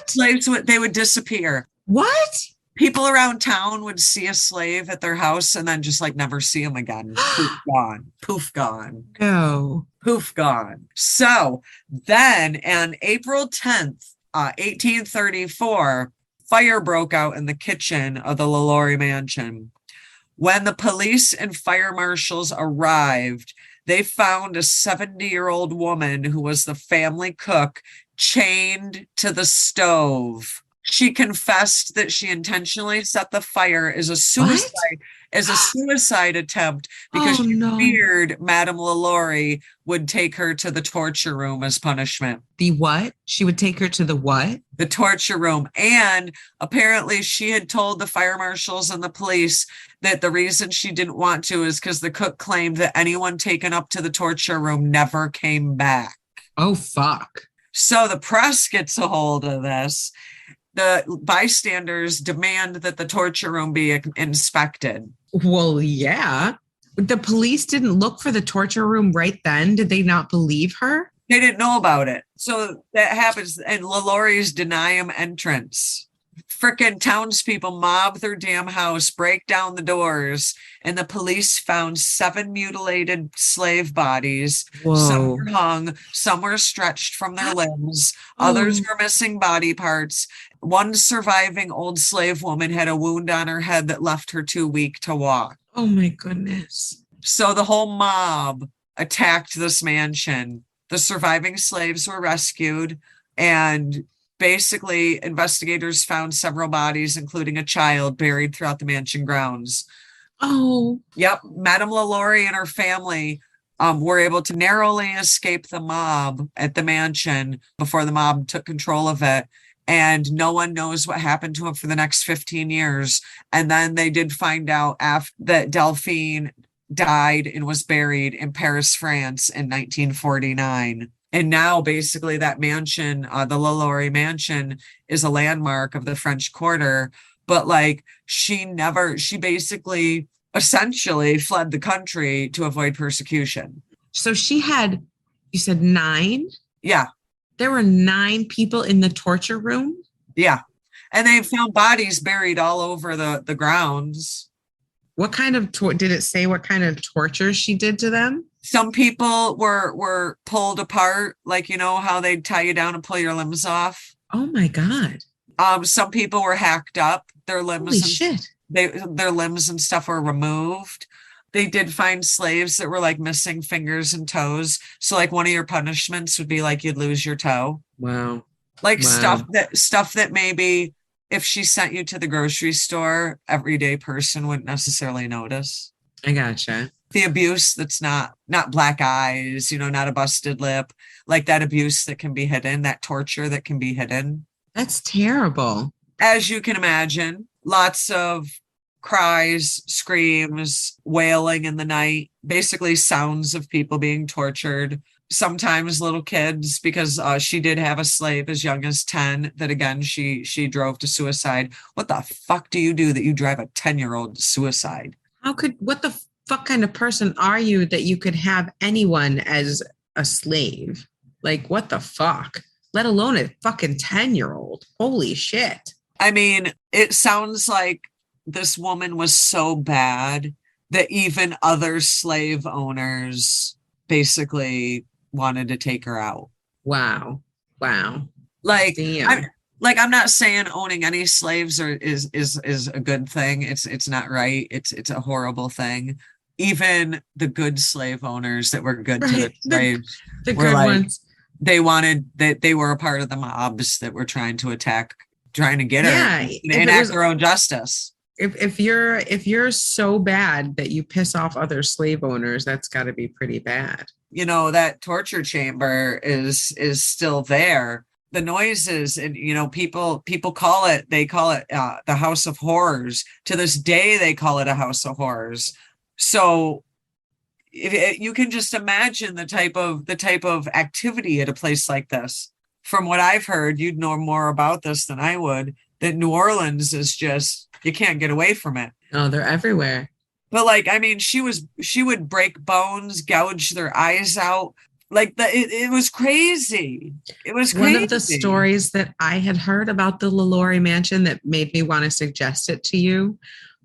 Slaves, they would disappear.
What?
People around town would see a slave at their house and then just like never see them again. Poof, gone. Poof, gone.
No.
Poof, gone. So then on April 10th, 1834, fire broke out in the kitchen of the LaLaurie mansion. When the police and fire marshals arrived, they found a 70-year-old woman who was the family cook chained to the stove. She confessed that she intentionally set the fire as a suicide attempt because she feared Madame LaLaurie would take her to the torture room as punishment.
The what? She would take her to the what?
The torture room. And apparently she had told the fire marshals and the police that the reason she didn't want to is because the cook claimed that anyone taken up to the torture room never came back.
Oh, fuck.
So the press gets a hold of this. The bystanders demand that the torture room be inspected.
Well, yeah. The police didn't look for the torture room right then. Did they not believe her?
They didn't know about it. So that happens. And LaLaurie's deny him entrance. Frickin' townspeople mob their damn house, break down the doors, and the police found 7 mutilated slave bodies.
Whoa.
Some were hung, some were stretched from their limbs, others were missing body parts. One surviving old slave woman had a wound on her head that left her too weak to walk.
Oh my goodness.
So the whole mob attacked this mansion. The surviving slaves were rescued, and basically investigators found several bodies, including a child, buried throughout the mansion grounds.
Oh.
Yep. Madame LaLaurie and her family were able to narrowly escape the mob at the mansion before the mob took control of it. And no one knows what happened to him for the next 15 years. And then they did find out that Delphine died and was buried in Paris, France in 1949. And now basically that mansion, the LaLaurie mansion, is a landmark of the French Quarter. But like she basically essentially fled the country to avoid persecution.
So she had, you said 9?
Yeah.
There were 9 people in the torture room?
Yeah. And they found bodies buried all over the grounds.
What kind of, did it say what kind of torture she did to them?
Some people were pulled apart, like, you know, how they'd tie you down and pull your limbs off.
Oh my God.
Some people were hacked up. Their limbs.
Holy shit.
Their limbs and stuff were removed. They did find slaves that were like missing fingers and toes. So like one of your punishments would be like you'd lose your toe.
Wow.
Like stuff that maybe if she sent you to the grocery store, everyday person wouldn't necessarily notice.
I gotcha.
The abuse that's not black eyes, you know, not a busted lip, like that abuse that can be hidden, that torture that can be hidden.
That's terrible.
As you can imagine, lots of cries, screams, wailing in the night, basically sounds of people being tortured. Sometimes little kids, because she did have a slave as young as 10 that again she drove to suicide. What the fuck do you do that you drive a 10-year-old to suicide?
What the fuck kind of person are you that you could have anyone as a slave? Like, what the fuck? Let alone a fucking 10-year-old. Holy shit.
I mean, it sounds like this woman was so bad that even other slave owners basically wanted to take her out.
Wow.
Like,
damn.
I'm not saying owning any slaves is a good thing. It's not right. It's a horrible thing. Even the good slave owners that were good to the slaves,
the good ones.
They wanted that they were a part of the mobs that were trying to get her and enact their own justice.
If you're so bad that you piss off other slave owners, that's got to be pretty bad.
You know, that torture chamber is still there. The noises, and you know, people call it the House of Horrors. To this day, they call it a House of Horrors. So you can just imagine the type of activity at a place like this. From what I've heard, you'd know more about this than I would, that New Orleans is just, you can't get away from it.
Oh, they're everywhere.
But like, I mean, she would break bones, gouge their eyes out, Like it was crazy. It was
One of the
crazy.
stories that I had heard about the LaLaurie mansion that made me want to suggest it to you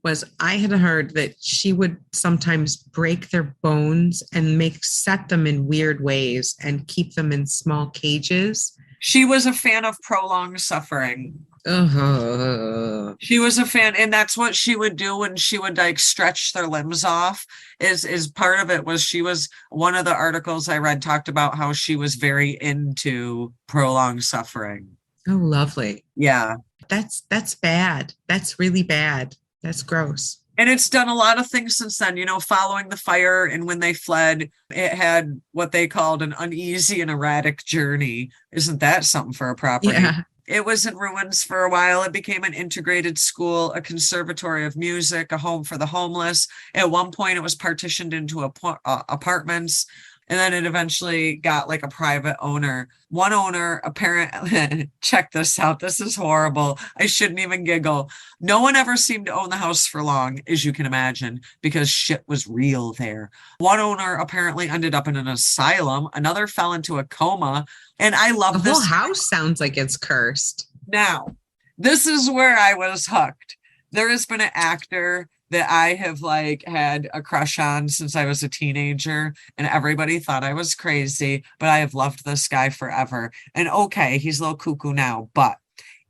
was I had heard that she would sometimes break their bones and set them in weird ways and keep them in small cages.
She was a fan of prolonged suffering.
Uh-huh.
She was a fan, and that's what she would do when she would like stretch their limbs off. Is part of it was she was one of the articles I read talked about how she was very into prolonged suffering.
Oh, lovely.
Yeah.
That's bad. That's really bad. That's gross.
And it's done a lot of things since then, following the fire and when they fled, it had what they called an uneasy and erratic journey. Isn't that something for a property?
Yeah.
It was in ruins for a while. It became an integrated school, a conservatory of music, a home for the homeless. At one point, it was partitioned into apartments. And then it eventually got like a private owner. One owner, apparently, check this out. This is horrible. I shouldn't even giggle. No one ever seemed to own the house for long, as you can imagine, because shit was real there. One owner apparently ended up in an asylum. Another fell into a coma. And I love this.
The whole house sounds like it's cursed.
Now, this is where I was hooked. There has been an actor that I have like had a crush on since I was a teenager, and everybody thought I was crazy, but I have loved this guy forever. And okay, he's a little cuckoo now, but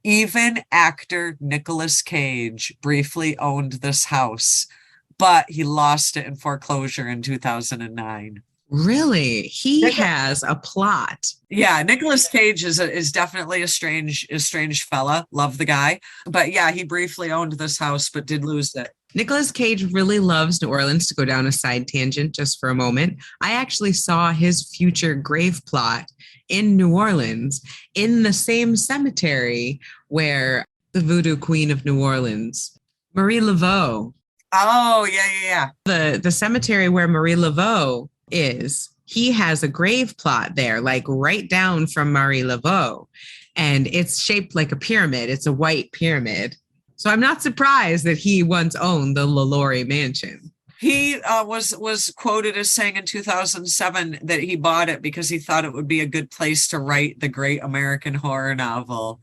even actor Nicolas Cage briefly owned this house, but he lost it in foreclosure in 2009.
Really? He has a plot.
Yeah, Nicolas Cage is definitely a strange fella. Love the guy. But yeah, he briefly owned this house, but did lose it.
Nicolas Cage really loves New Orleans. To go down a side tangent just for a moment, I actually saw his future grave plot in New Orleans in the same cemetery where the voodoo queen of New Orleans, Marie Laveau.
Oh, yeah.
The cemetery where Marie Laveau is, he has a grave plot there, like right down from Marie Laveau. And it's shaped like a pyramid. It's a white pyramid. So I'm not surprised that he once owned the LaLaurie mansion.
He was quoted as saying in 2007 that he bought it because he thought it would be a good place to write the great American horror novel.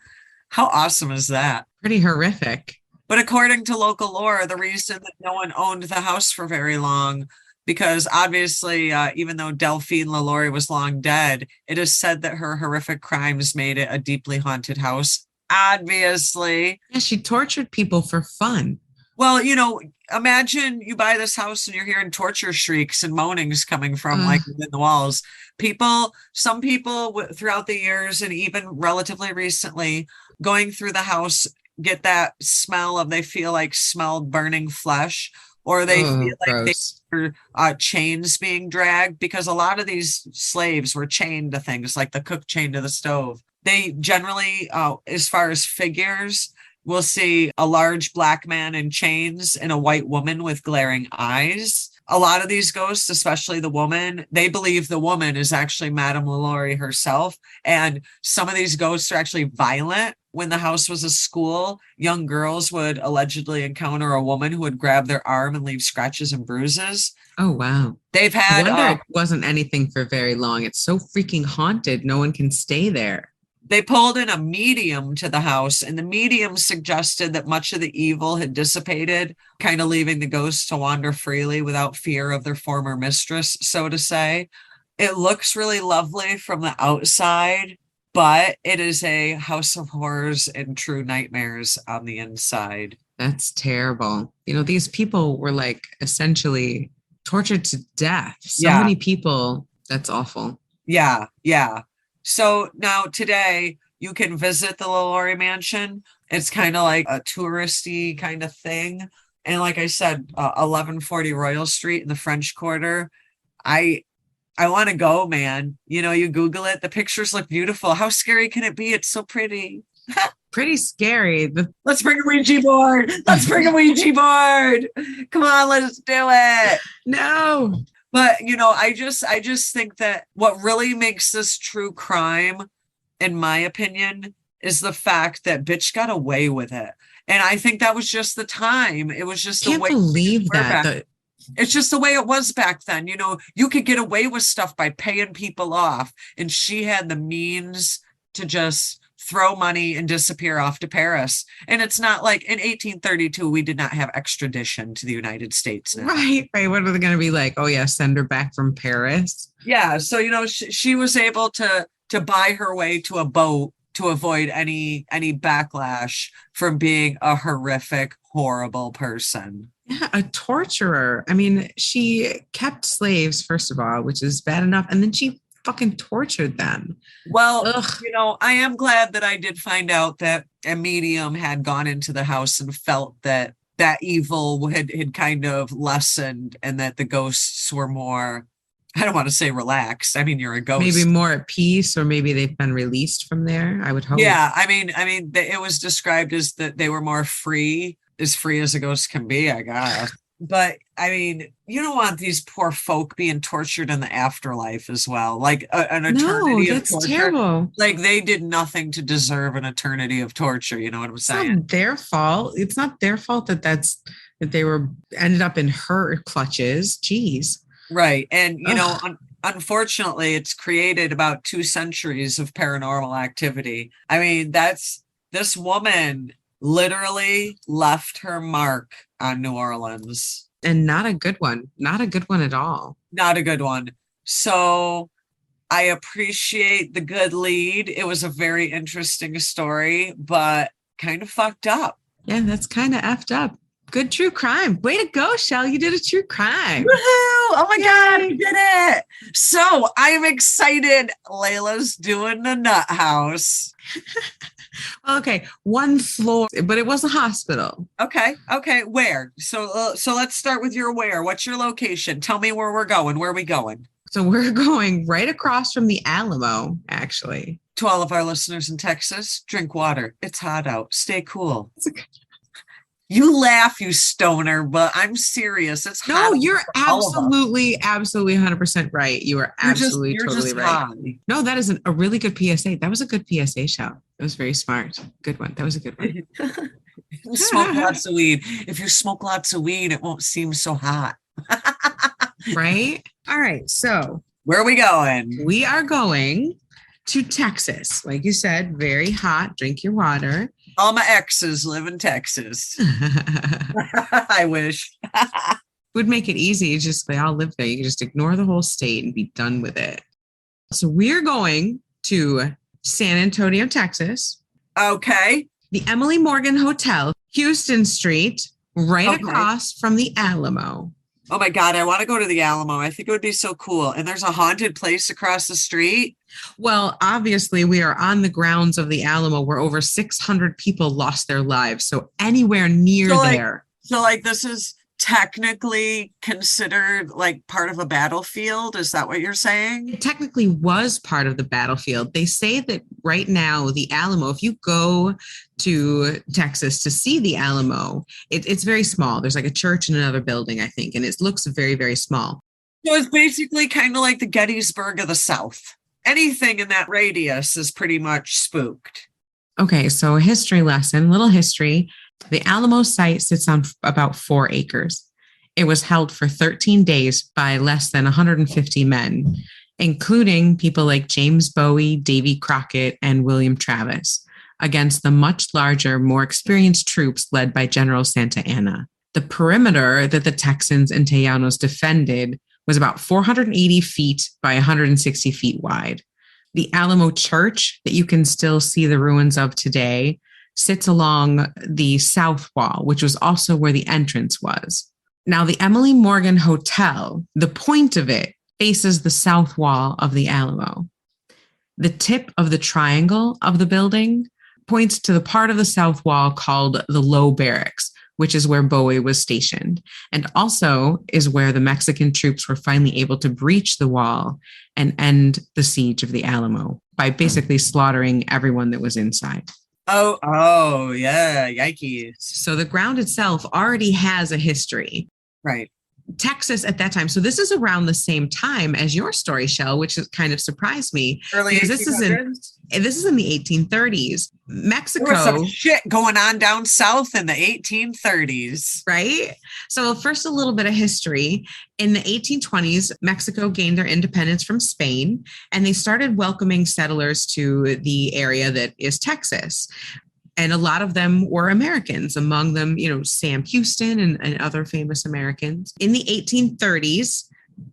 How awesome is that?
Pretty horrific.
But according to local lore, the reason that no one owned the house for very long, because obviously, even though Delphine LaLaurie was long dead, it is said that her horrific crimes made it a deeply haunted house. Obviously.
Yeah, she tortured people for fun.
Well, imagine you buy this house and you're hearing torture shrieks and moanings coming from like within the walls. Some people throughout the years and even relatively recently going through the house get that smell of, they feel like smelled burning flesh, or they feel like
gross.
they hear chains being dragged, because a lot of these slaves were chained to things like the cook chained to the stove. They generally, as far as figures, we'll see a large black man in chains and a white woman with glaring eyes. A lot of these ghosts, especially the woman, they believe the woman is actually Madame LaLaurie herself. And some of these ghosts are actually violent. When the house was a school, young girls would allegedly encounter a woman who would grab their arm and leave scratches and bruises.
Oh, wow.
They've had...
I wonder it wasn't anything for very long. It's so freaking haunted. No one can stay there.
They pulled in a medium to the house, and the medium suggested that much of the evil had dissipated, kind of leaving the ghosts to wander freely without fear of their former mistress, so to say. It looks really lovely from the outside, but it is a house of horrors and true nightmares on the inside.
That's terrible. These people were like essentially tortured to death. So many people. That's awful.
Yeah. So now today you can visit the LaLaurie mansion. It's kind of like a touristy kind of thing. And like I said, 1140 Royal Street in the French Quarter. I want to go, man. You Google it. The pictures look beautiful. How scary can it be? It's so pretty.
Pretty scary.
Let's bring a Ouija board. Come on, let's do it.
No.
But, I just think that what really makes this true crime, in my opinion, is the fact that bitch got away with it. And I think that was just the time. It was just
I can't believe that.
It's just the way it was back then. You could get away with stuff by paying people off. And she had the means to just throw money and disappear off to Paris. And it's not like in 1832, we did not have extradition to the United States now.
Right. What are they going to be like? Oh, yeah, send her back from Paris.
Yeah. So, she was able to buy her way to a boat to avoid any backlash from being a horrific, horrible person.
Yeah, a torturer. I mean, she kept slaves, first of all, which is bad enough. And then she fucking tortured them.
Well, I am glad that I did find out that a medium had gone into the house and felt that evil had kind of lessened and that the ghosts were more, I don't want to say relaxed. I mean, you're a ghost.
Maybe more at peace, or maybe they've been released from there. I would hope.
Yeah. I mean, it was described as that they were more free as a ghost can be, I guess. But I mean, you don't want these poor folk being tortured in the afterlife as well, like an eternity of torture.
That's terrible.
Like they did nothing to deserve an eternity of torture. You know what I'm saying?
It's not their fault. It's not their fault that they were ended up in her clutches. Jeez.
Right. And unfortunately, it's created about 2 centuries of paranormal activity. I mean, this woman literally left her mark on New Orleans.
And not a good one. Not a good one at all.
Not a good one. So I appreciate the good lead. It was a very interesting story, but kind of fucked up.
Yeah, that's kind of effed up. Good true crime. Way to go, Chelle. You did a true crime.
Woohoo! Oh my God, we did it. So I'm excited. Layla's doing the nut house.
Okay, 1 floor, but it was a hospital.
Okay. Where? So let's start with your where. What's your location? Tell me where we're going. Where are we going?
So we're going right across from the Alamo, actually.
To all of our listeners in Texas, drink water. It's hot out. Stay cool. You laugh, you stoner, but I'm serious. It's hot.
No, you're absolutely 100% right. You are absolutely
you're
totally
just
right.
high.
No, that is a really good PSA. That was a good PSA show. That was very smart. Good one. That was a good one.
Smoke lots of weed. If you smoke lots of weed, it won't seem so hot.
Right? All right. So
where are we going?
We are going to Texas. Like you said, very hot. Drink your water.
All my exes live in Texas. I wish.
Would make it easy. Just they all live there. You can just ignore the whole state and be done with it. So we're going to San Antonio, Texas.
Okay.
The Emily Morgan Hotel, Houston Street, right across from the Alamo.
Oh my God, I want to go to the Alamo. I think it would be so cool. And there's a haunted place across the street.
Well, obviously, we are on the grounds of the Alamo where over 600 people lost their lives. So anywhere near there.
So this is technically considered like part of a battlefield. Is that what you're saying?
It technically was part of the battlefield. They say that right now, the Alamo, if you go to Texas to see the Alamo, it's very small. There's like a church and another building, I think, and it looks very, very small.
So it's basically kind of like the Gettysburg of the South. Anything in that radius is pretty much spooked.
Okay, so a history lesson, little history. The Alamo site sits on about 4 acres. It was held for 13 days by less than 150 men, including people like James Bowie, Davy Crockett, and William Travis, against the much larger, more experienced troops led by General Santa Anna. The perimeter that the Texans and Tejanos defended was about 480 feet by 160 feet wide. The Alamo Church, that you can still see the ruins of today, sits along the south wall, which was also where the entrance was. Now, the Emily Morgan Hotel, the point of it, faces the south wall of the Alamo. The tip of the triangle of the building points to the part of the south wall called the Low Barracks, which is where Bowie was stationed, and also is where the Mexican troops were finally able to breach the wall and end the siege of the Alamo by basically slaughtering everyone that was inside.
Oh, yeah, yikes.
So the ground itself already has a history.
Right.
Texas at that time. So this is around the same time as your story, Chelle, which has kind of surprised me.
Early
Because
1800s?
this is in the 1830s.
There was
Mexico,
some shit going on down south in the 1830s.
right? So first, a little bit of history. In the 1820s, Mexico gained their independence from Spain, and they started welcoming settlers to the area that is Texas. And a lot of them were Americans, among them, Sam Houston and other famous Americans. In the 1830s,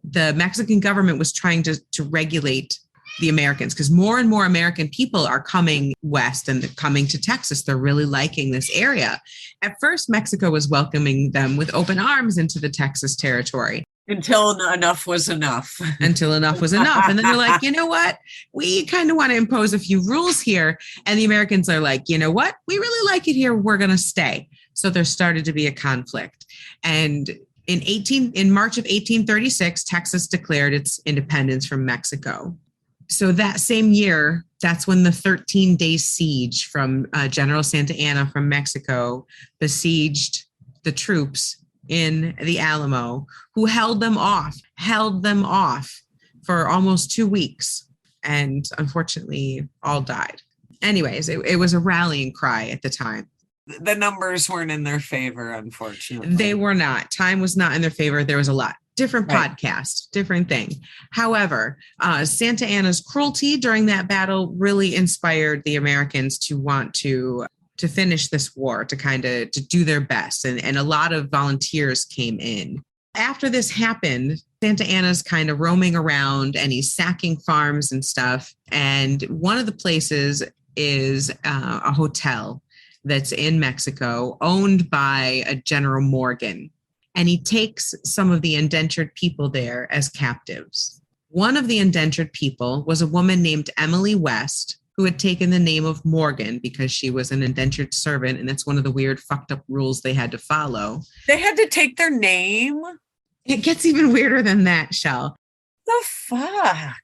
the Mexican government was trying to regulate the Americans because more and more American people are coming west and they're coming to Texas. They're really liking this area. At first, Mexico was welcoming them with open arms into the Texas territory.
Until enough was enough.
Until enough was enough. And then they're like, you know what? We kind of want to impose a few rules here. And the Americans are like, you know what? We really like it here. We're going to stay. So there started to be a conflict. And in March of 1836, Texas declared its independence from Mexico. So that same year, that's when the 13-day siege from General Santa Anna from Mexico besieged the troops in the Alamo, who held them off for almost 2 weeks, and unfortunately all died. Anyways, it was a rallying cry at the time.
The numbers weren't in their favor, unfortunately.
They were not. Time was not in their favor. There was a lot. Different podcast, different thing. However, Santa Anna's cruelty during that battle really inspired the Americans to want to finish this war, to do their best. And a lot of volunteers came in. After this happened, Santa Anna's kind of roaming around and he's sacking farms and stuff. And one of the places is a hotel that's in Mexico owned by a General Morgan. And he takes some of the indentured people there as captives. One of the indentured people was a woman named Emily West, who had taken the name of Morgan because she was an indentured servant. And that's one of the weird fucked up rules they had to follow.
They had to take their name?
It gets even weirder than that, Chelle.
The fuck?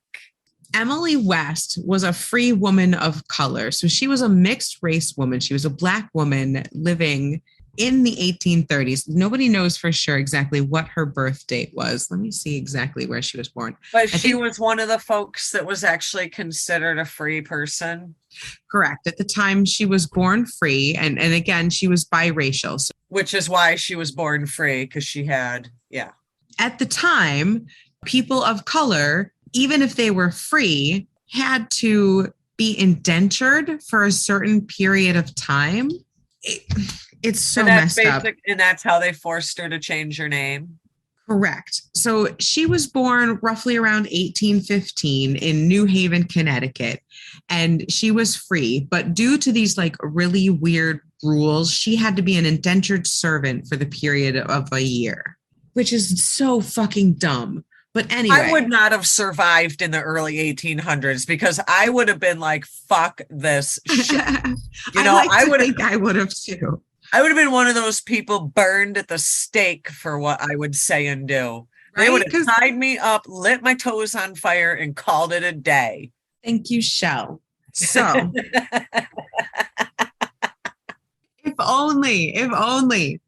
Emily West was a free woman of color. So she was a mixed race woman. She was a Black woman living in the 1830s. Nobody knows for sure exactly what her birth date was. Let me see exactly where she was born.
But she was one of the folks that was actually considered a free person.
Correct. At the time, she was born free. And again, she was biracial. So,
which is why she was born free, because she had, yeah.
At the time, people of color, even if they were free, had to be indentured for a certain period of time. It's so messed up.
And that's how they forced her to change her name.
Correct. So she was born roughly around 1815 in New Haven, Connecticut, and she was free. But due to these really weird rules, she had to be an indentured servant for the period of a year, which is so fucking dumb. But anyway,
I would not have survived in the early 1800s because I would have been like, fuck this shit.
I would have too.
I would have been one of those people burned at the stake for what I would say and do.
Right?
They would have tied me up, lit my toes on fire, and called it a day.
Thank you, Chelle. So, if only.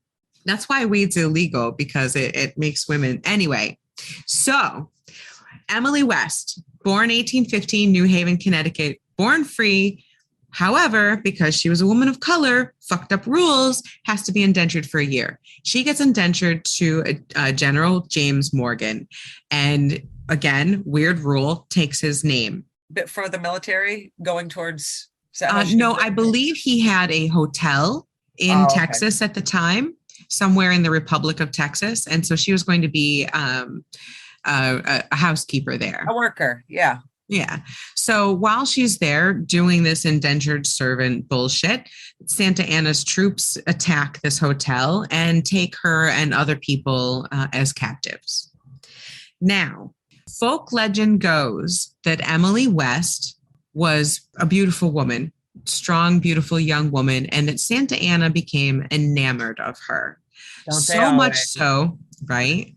That's why weed's illegal, because it makes women. Anyway, so Emily West, born 1815, New Haven, Connecticut, born free. However, because she was a woman of color, fucked up rules, has to be indentured for a year. She gets indentured to General James Morgan. And again, weird rule, takes his name.
Bit for the military going towards...
No, I believe he had a hotel in Texas at the time, somewhere in the Republic of Texas. And so she was going to be a housekeeper there.
A worker, yeah.
Yeah. So while she's there doing this indentured servant bullshit, Santa Anna's troops attack this hotel and take her and other people as captives. Now, folk legend goes that Emily West was a beautiful woman, strong, beautiful young woman, and that Santa Anna became enamored of her. So much so, right?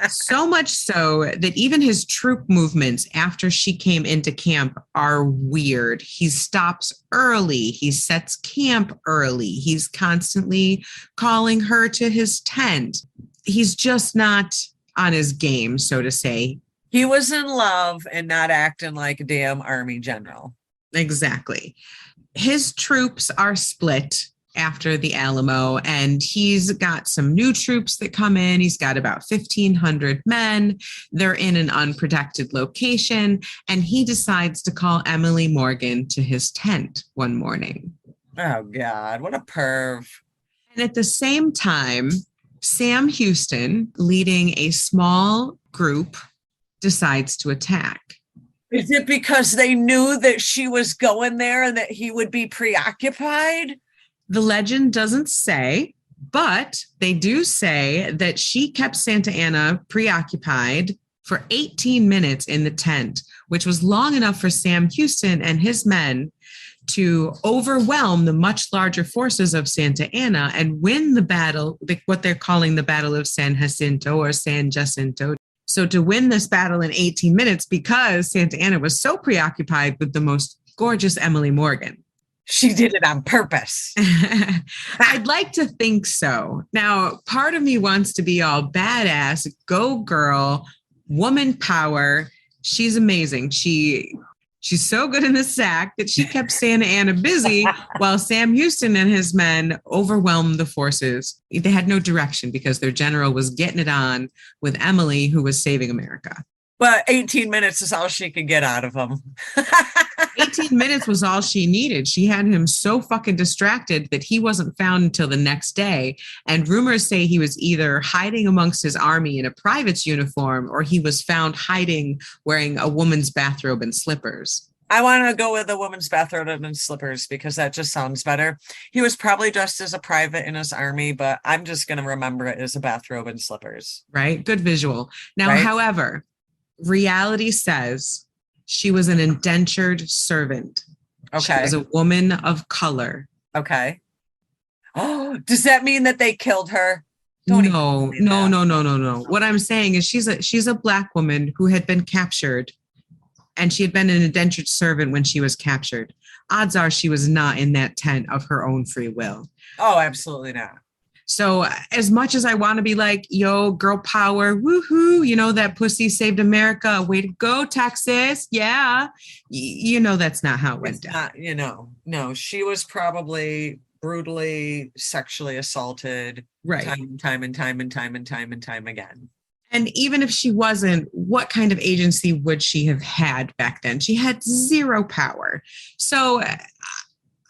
So much so that even his troop movements after she came into camp are weird. He stops early. He sets camp early. He's constantly calling her to his tent. he's just not on his game, so to say.
He was in love and not acting like a damn army general.
Exactly. His troops are split after the Alamo, and he's got some new troops that come in. He's got about 1,500 men. They're in an unprotected location, and he decides to call Emily Morgan to his tent one morning.
Oh, God, what a perv.
And at the same time, Sam Houston, leading a small group, decides to attack.
Is it because they knew that she was going there and that he would be preoccupied?
The legend doesn't say, but they do say that she kept Santa Anna preoccupied for 18 minutes in the tent, which was long enough for Sam Houston and his men to overwhelm the much larger forces of Santa Anna and win the battle, what they're calling the Battle of San Jacinto or San Jacinto. So to win this battle in 18 minutes because Santa Anna was so preoccupied with the most gorgeous Emily Morgan.
She did it on purpose.
I'd like to think so. Now, part of me wants to be all badass, go girl, woman power. She's amazing. She's so good in the sack that she kept Santa Anna busy while Sam Houston and his men overwhelmed the forces. They had no direction because their general was getting it on with Emily, who was saving America.
But 18 minutes is all she could get out of him.
18 minutes was all she needed. She had him so fucking distracted that he wasn't found until the next day. And rumors say he was either hiding amongst his army in a private's uniform or he was found hiding wearing a woman's bathrobe and slippers.
I want to go with a woman's bathrobe and slippers because that just sounds better. He was probably dressed as a private in his army, but I'm just going to remember it as a bathrobe and slippers.
Right? Good visual. Now,
right?
However, reality says she was an indentured servant.
Okay.
She was a woman of color.
Okay. Oh, does that mean that they killed her?
No. What I'm saying is she's a Black woman who had been captured, and she had been an indentured servant when she was captured. Odds are she was not in that tent of her own free will.
Oh, absolutely not.
So as much as I want to be like, yo, girl power, woohoo, you know, that pussy saved America. Way to go, Texas. Yeah. You know, that's not how it went down.
No, she was probably brutally sexually assaulted.
Right.
Time and time again.
And even if she wasn't, what kind of agency would she have had back then? She had zero power. So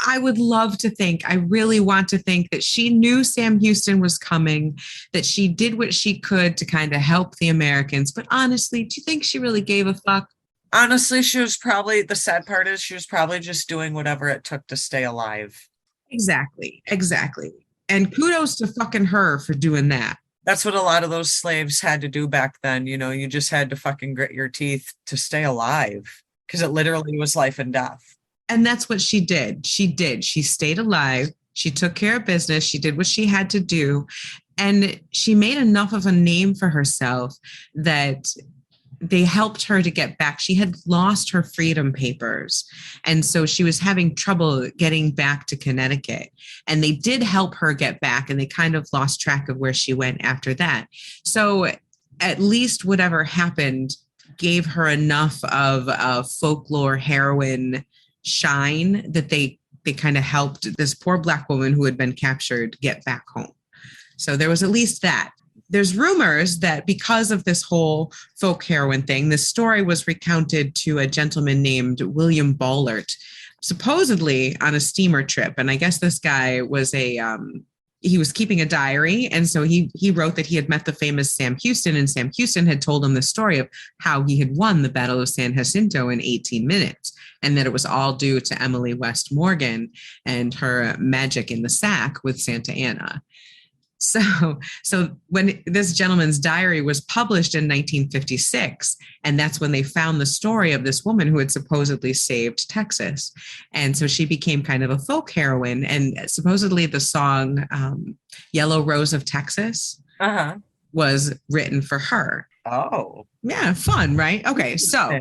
I would love to think, I really want to think that she knew Sam Houston was coming, that she did what she could to kind of help the Americans. But honestly, do you think she really gave a fuck?
Honestly, the sad part is she was probably just doing whatever it took to stay alive.
Exactly. And kudos to fucking her for doing that.
That's what a lot of those slaves had to do back then. You know, you just had to fucking grit your teeth to stay alive because it literally was life and death.
And that's what she did. She stayed alive. She took care of business. She did what she had to do. And she made enough of a name for herself that they helped her to get back. She had lost her freedom papers. And so she was having trouble getting back to Connecticut. And they did help her get back. And they kind of lost track of where she went after that. So at least whatever happened gave her enough of a folklore heroine shine that they kind of helped this poor Black woman who had been captured get back home. So there was at least that. There's rumors that because of this whole folk heroine thing, this story was recounted to a gentleman named William Bollert, supposedly on a steamer trip. And I guess this guy was he was keeping a diary. And so he wrote that he had met the famous Sam Houston, and Sam Houston had told him the story of how he had won the Battle of San Jacinto in 18 minutes. And that it was all due to Emily West Morgan and her magic in the sack with Santa Anna. So when this gentleman's diary was published in 1956, and that's when they found the story of this woman who had supposedly saved Texas. And so she became kind of a folk heroine. And supposedly the song Yellow Rose of Texas was written for her.
Oh.
Yeah, fun, right? Okay, so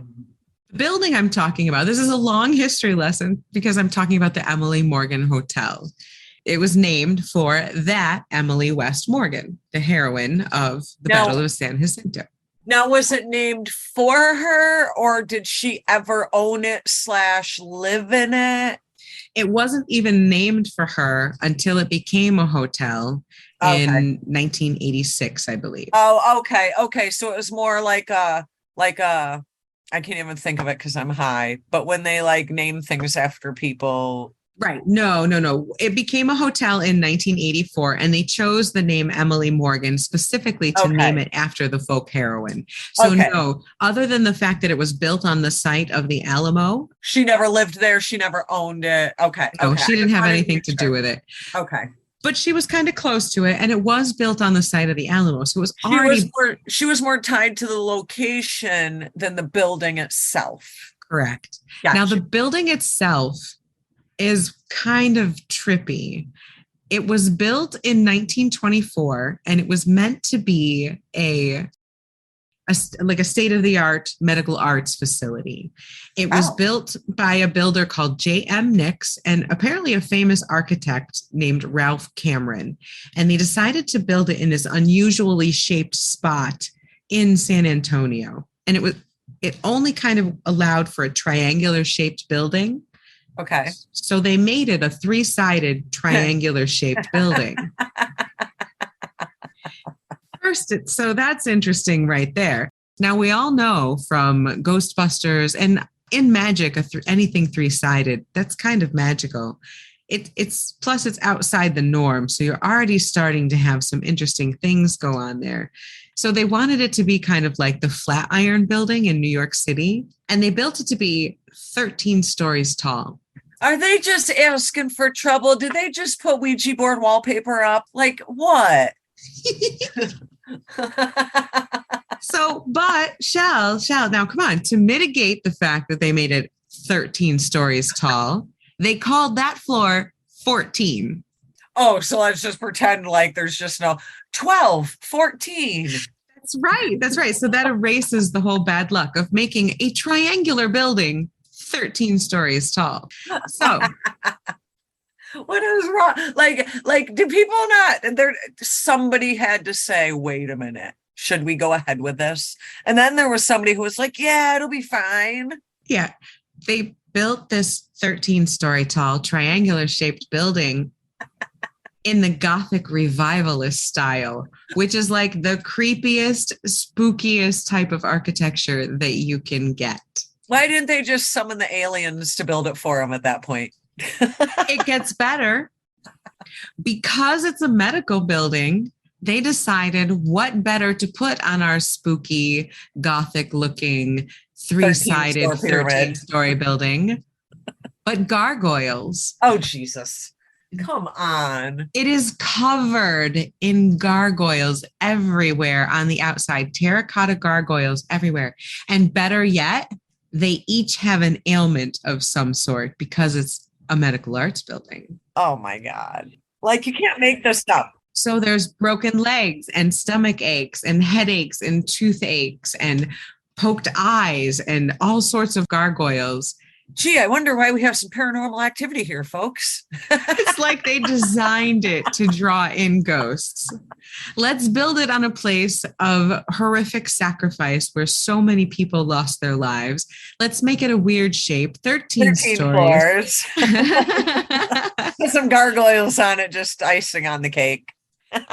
the building I'm talking about, this is a long history lesson because I'm talking about the Emily Morgan Hotel. It was named for that Emily West Morgan, the heroine of the Battle of San Jacinto.
Now, was it named for her, or did she ever own it / live in it?
It wasn't even named for her until it became a hotel in 1986, I believe.
Oh, okay. Okay. So it was more like a, I can't even think of it because I'm high, but when they like name things after people.
Right. No. It became a hotel in 1984, and they chose the name Emily Morgan specifically to name it after the folk heroine. So no, other than the fact that it was built on the site of the Alamo.
She never lived there. She never owned it. Okay.
No, she didn't have anything to do with it.
Okay.
But she was kind of close to it, and it was built on the site of the Alamo. So it was already...
She was more tied to the location than the building itself.
Correct.
Gotcha.
Now, the building itself is kind of trippy. It was built in 1924, and it was meant to be a state-of-the-art medical arts facility. It was built by a builder called J.M. Nix and apparently a famous architect named Ralph Cameron. And they decided to build it in this unusually shaped spot in San Antonio. And it only kind of allowed for a triangular shaped building.
Okay.
So they made it a 3-sided triangular shaped building. So that's interesting right there. Now, we all know from Ghostbusters and in magic, anything 3-sided, that's kind of magical. It's outside the norm. So you're already starting to have some interesting things go on there. So they wanted it to be kind of like the Flatiron Building in New York City. And they built it to be 13 stories tall.
Are they just asking for trouble? Did they just put Ouija board wallpaper up? Like what?
But Chelle, now come on, to mitigate the fact that they made it 13 stories tall, they called that floor 14.
Oh, so let's just pretend like there's just no 12, 14.
That's right. So that erases the whole bad luck of making a triangular building 13 stories tall. So
what is wrong? Like, do people not there? Somebody had to say, wait a minute, should we go ahead with this? And then there was somebody who was like, yeah, it'll be fine.
Yeah. They built this 13-story tall triangular shaped building in the Gothic revivalist style, which is like the creepiest, spookiest type of architecture that you can get.
Why didn't they just summon the aliens to build it for them at that point?
It gets better. Because it's a medical building, they decided what better to put on our spooky, Gothic-looking, 3-sided, 13-story building, but gargoyles.
Oh, Jesus. Come on.
It is covered in gargoyles everywhere on the outside, terracotta gargoyles everywhere. And better yet, they each have an ailment of some sort because it's a medical arts building.
Oh my God. Like, you can't make this up.
So there's broken legs and stomach aches and headaches and toothaches and poked eyes and all sorts of gargoyles.
Gee, I wonder why we have some paranormal activity here, folks.
It's like they designed it to draw in ghosts. Let's build it on a place of horrific sacrifice where so many people lost their lives. Let's make it a weird shape. 13 stories.
Put some gargoyles on it, just icing on the cake.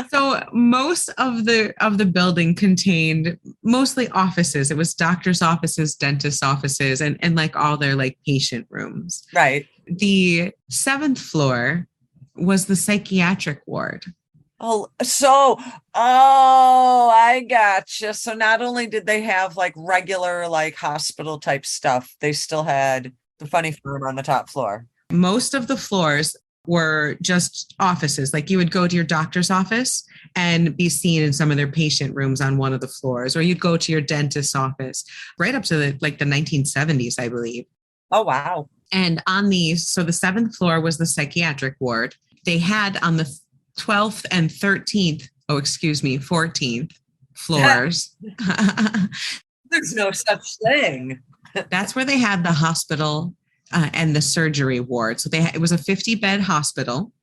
So most of the building contained mostly offices. It was doctors' offices, dentists' offices, and like all their like patient rooms.
Right.
The 7th floor was the psychiatric ward.
I gotcha. So not only did they have like regular like hospital type stuff, they still had the funny farm on the top floor.
Most of the floors were just offices. Like you would go to your doctor's office and be seen in some of their patient rooms on one of the floors, or you'd go to your dentist's office right up to the 1970s, I believe.
Oh, wow.
And so the 7th floor was the psychiatric ward. They had on the 12th and 14th floors.
There's no such thing.
That's where they had the hospital and the surgery ward. So it was a 50-bed hospital.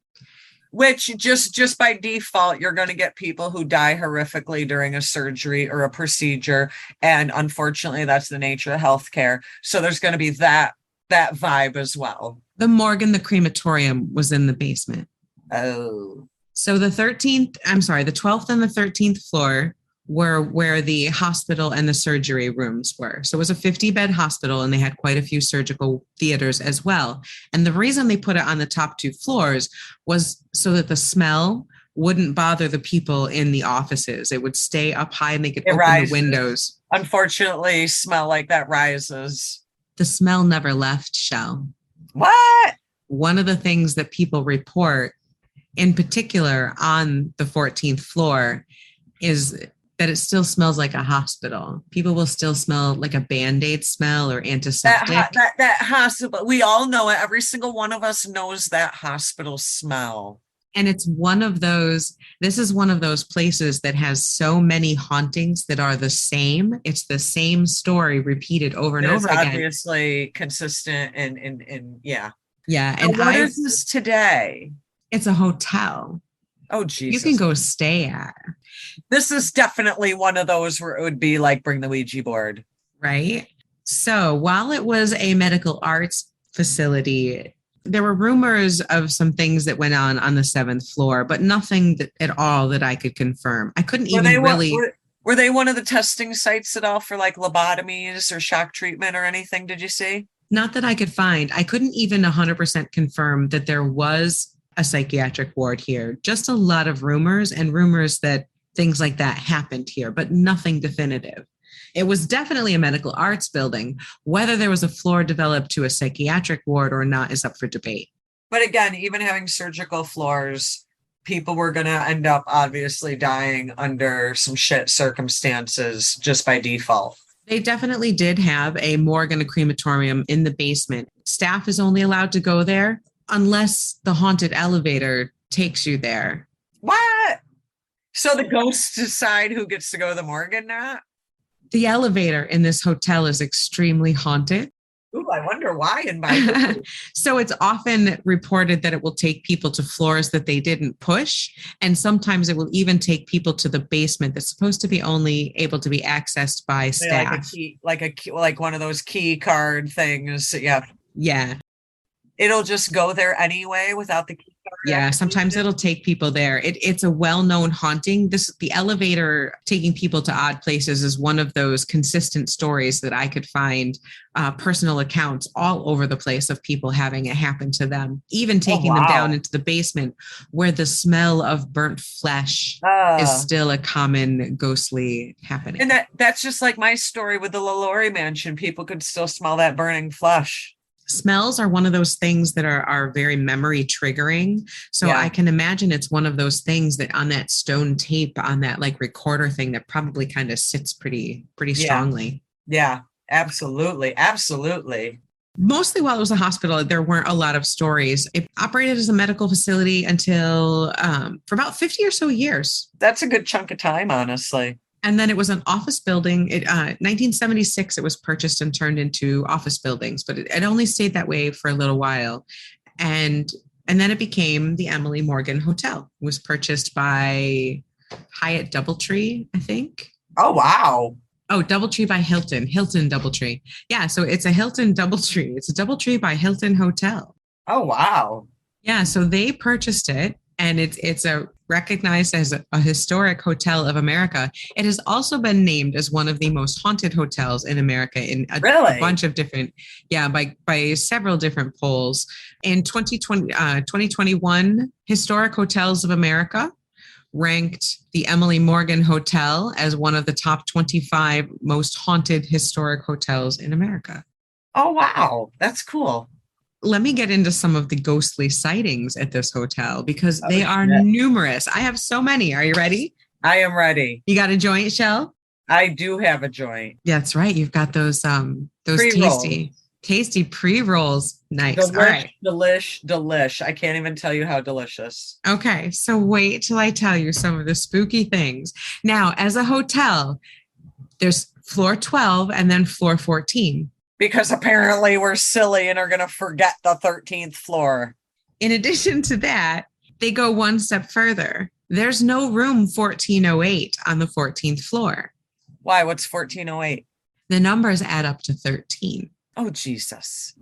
which just by default, you're going to get people who die horrifically during a surgery or a procedure. And unfortunately, that's the nature of healthcare. So there's going to be that vibe as well.
The morgue and the crematorium was in the basement.
Oh.
So the 12th and the 13th floor were where the hospital and the surgery rooms were. So it was a 50-bed hospital, and they had quite a few surgical theaters as well. And the reason they put it on the top 2 floors was so that the smell wouldn't bother the people in the offices. It would stay up high and they could open the windows.
Unfortunately, smell like that rises.
The smell never left, Chelle.
What?
One of the things that people report, in particular on the 14th floor, is that it still smells like a hospital. People will still smell like a Band-Aid smell or antiseptic.
That hospital, we all know it. Every single one of us knows that hospital smell.
And this is one of those places that has so many hauntings that are the same. It's the same story repeated over and over again.
Obviously consistent and yeah.
Yeah.
And what is this today?
It's a hotel.
Oh, Jesus.
You can go stay at.
This is definitely one of those where it would be like bring the Ouija board.
Right. So while it was a medical arts facility, there were rumors of some things that went on the 7th floor, but nothing at all that I could confirm. I couldn't
Were they one of the testing sites at all for like lobotomies or shock treatment or anything? Did you see?
Not that I could find. I couldn't even 100% confirm that there was a psychiatric ward here. Just a lot of rumors that things like that happened here, but nothing definitive. It was definitely a medical arts building. Whether there was a floor developed to a psychiatric ward or not is up for debate.
But again, even having surgical floors, people were going to end up obviously dying under some shit circumstances just by default.
They definitely did have a morgue and a crematorium in the basement. Staff is only allowed to go there unless the haunted elevator takes you there.
What? So the ghosts decide who gets to go to the morgue and not?
The elevator in this hotel is extremely haunted.
Ooh, I wonder why and by who.
So it's often reported that it will take people to floors that they didn't push. And sometimes it will even take people to the basement that's supposed to be only able to be accessed by staff.
Like one of those key card things. Yeah.
Yeah.
It'll just go there anyway without the key card.
Yeah, sometimes it'll take people there. It's a well-known haunting. The elevator taking people to odd places is one of those consistent stories that I could find personal accounts all over the place of people having it happen to them, even taking them down into the basement where the smell of burnt flesh is still a common ghostly happening.
And that's just like my story with the LaLaurie mansion. People could still smell that burning flesh.
Smells are one of those things that are very memory triggering. So yeah. I can imagine it's one of those things that on that stone tape, on that like recorder thing that probably kind of sits pretty strongly. Yeah, absolutely. Absolutely. Mostly while it was a hospital, there weren't a lot of stories. It operated as a medical facility until for about 50 or so years. That's a good chunk of time, honestly. And then it was an office building. 1976, it was purchased and turned into office buildings, but it only stayed that way for a little while. And then it became the Emily Morgan Hotel. It was purchased by Hyatt DoubleTree, I think. Oh, wow. Oh, DoubleTree by Hilton DoubleTree. Yeah, so it's a Hilton DoubleTree. It's a DoubleTree by Hilton Hotel. Oh, wow. Yeah, so they purchased it. And it's recognized as a historic hotel of America. It has also been named as one of the most haunted hotels in America in a bunch of different, by several different polls. In 2021, Historic Hotels of America ranked the Emily Morgan Hotel as one of the top 25 most haunted historic hotels in America. Oh, wow. That's cool. Let me get into some of the ghostly sightings at this hotel because they are numerous. I have so many. Are you ready? I am ready. You got a joint, Chelle? I do have a joint. That's right. You've got those tasty pre-rolls. Nice. All right. Delish. I can't even tell you how delicious. Okay. So wait till I tell you some of the spooky things. Now, as a hotel, there's floor 12 and then floor 14. Because apparently we're silly and are going to forget the 13th floor. In addition to that, They go one step further. There's no room 1408 on the 14th floor.
Why? What's 1408?
The numbers add up to 13.
Oh, Jesus.